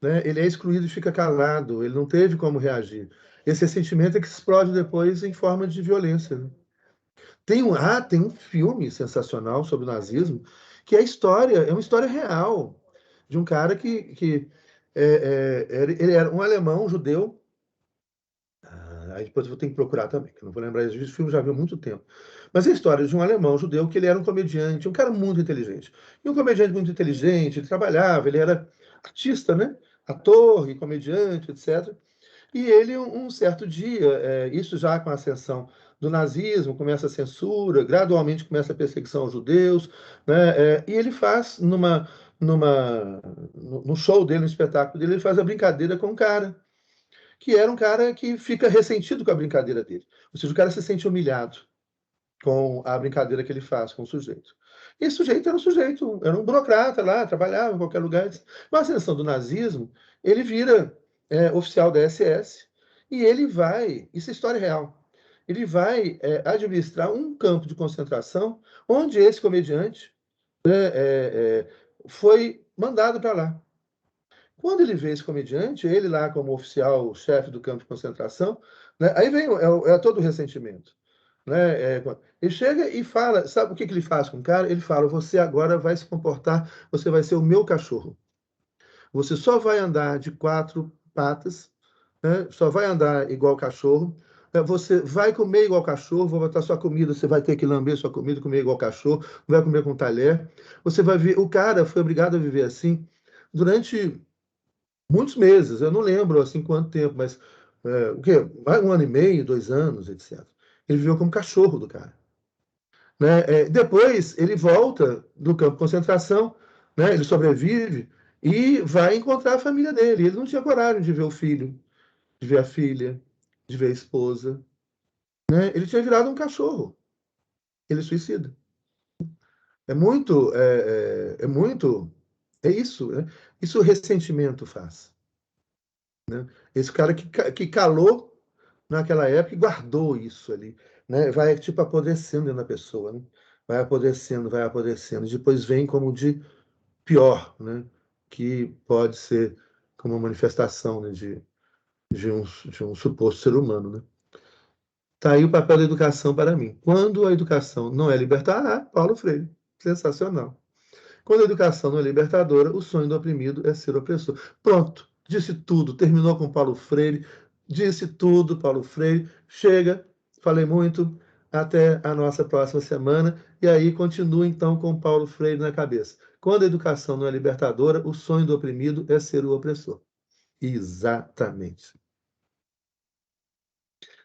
Speaker 1: né? Ele é excluído e fica calado, ele não teve como reagir. Esse ressentimento é que explode depois em forma de violência. Né? Tem um filme sensacional sobre o nazismo, que é uma história real, de um cara que ele era um alemão, um judeu. Aí depois eu vou ter que procurar também, que eu não vou lembrar. Esse filme já viu há muito tempo. Mas é a história de um alemão judeu que ele era um comediante, um cara muito inteligente. E um comediante muito inteligente, ele trabalhava, ele era artista, né? ator e comediante, etc. E ele, um certo dia, isso já com a ascensão do nazismo, começa a censura, gradualmente começa a perseguição aos judeus, né? E ele faz, no show dele, no espetáculo dele, ele faz a brincadeira com um cara, que era um cara que fica ressentido com a brincadeira dele. Ou seja, o cara se sente humilhado com a brincadeira que ele faz com o sujeito. E esse sujeito era um burocrata lá, trabalhava em qualquer lugar. Com a ascensão do nazismo, ele vira oficial da SS e ele vai, isso é história real, ele vai administrar um campo de concentração onde esse comediante foi mandado para lá. Quando ele vê esse comediante, ele lá como oficial, chefe do campo de concentração, né, aí vem todo o ressentimento. Né? Ele chega e fala, sabe o que ele faz com o cara? Ele fala, você agora vai se comportar, você vai ser o meu cachorro. Você só vai andar de 4 patas, né? Só vai andar igual cachorro, você vai comer igual cachorro, vou botar sua comida, você vai ter que lamber sua comida, comer igual cachorro, não vai comer com talher. Você vai ver, o cara foi obrigado a viver assim durante muitos meses, eu não lembro assim quanto tempo, mas o quê? Um ano e meio, 2 anos, etc. Ele viveu como cachorro do cara. Né? Depois ele volta do campo de concentração, né? Ele sobrevive e vai encontrar a família dele. Ele não tinha coragem de ver o filho, de ver a filha, de ver a esposa. Né? Ele tinha virado um cachorro. Ele suicida. É isso. Né? Isso o ressentimento faz. Né? Esse cara que calou naquela época e guardou isso ali, né? Vai tipo apodrecendo dentro da pessoa, né? Vai apodrecendo. Depois vem como de pior, né? Que pode ser como uma manifestação, né? De um suposto ser humano, né? Tá aí o papel da educação para mim. Quando a educação não é libertar, Paulo Freire, sensacional. Quando a educação não é libertadora, o sonho do oprimido é ser opressor. Pronto, disse tudo. Terminou com Paulo Freire. Disse tudo, Paulo Freire. Chega, falei muito. Até a nossa próxima semana. E aí continua então com Paulo Freire na cabeça. Quando a educação não é libertadora, o sonho do oprimido é ser o opressor. Exatamente.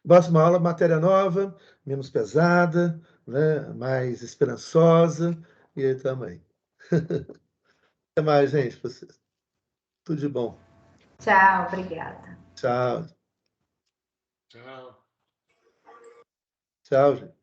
Speaker 1: Próxima aula, matéria nova, menos pesada, né? Mais esperançosa. E aí também. Até mais, gente. Tudo de bom.
Speaker 4: Tchau, obrigada.
Speaker 1: Tchau.
Speaker 2: Tchau.
Speaker 1: Tchau, gente.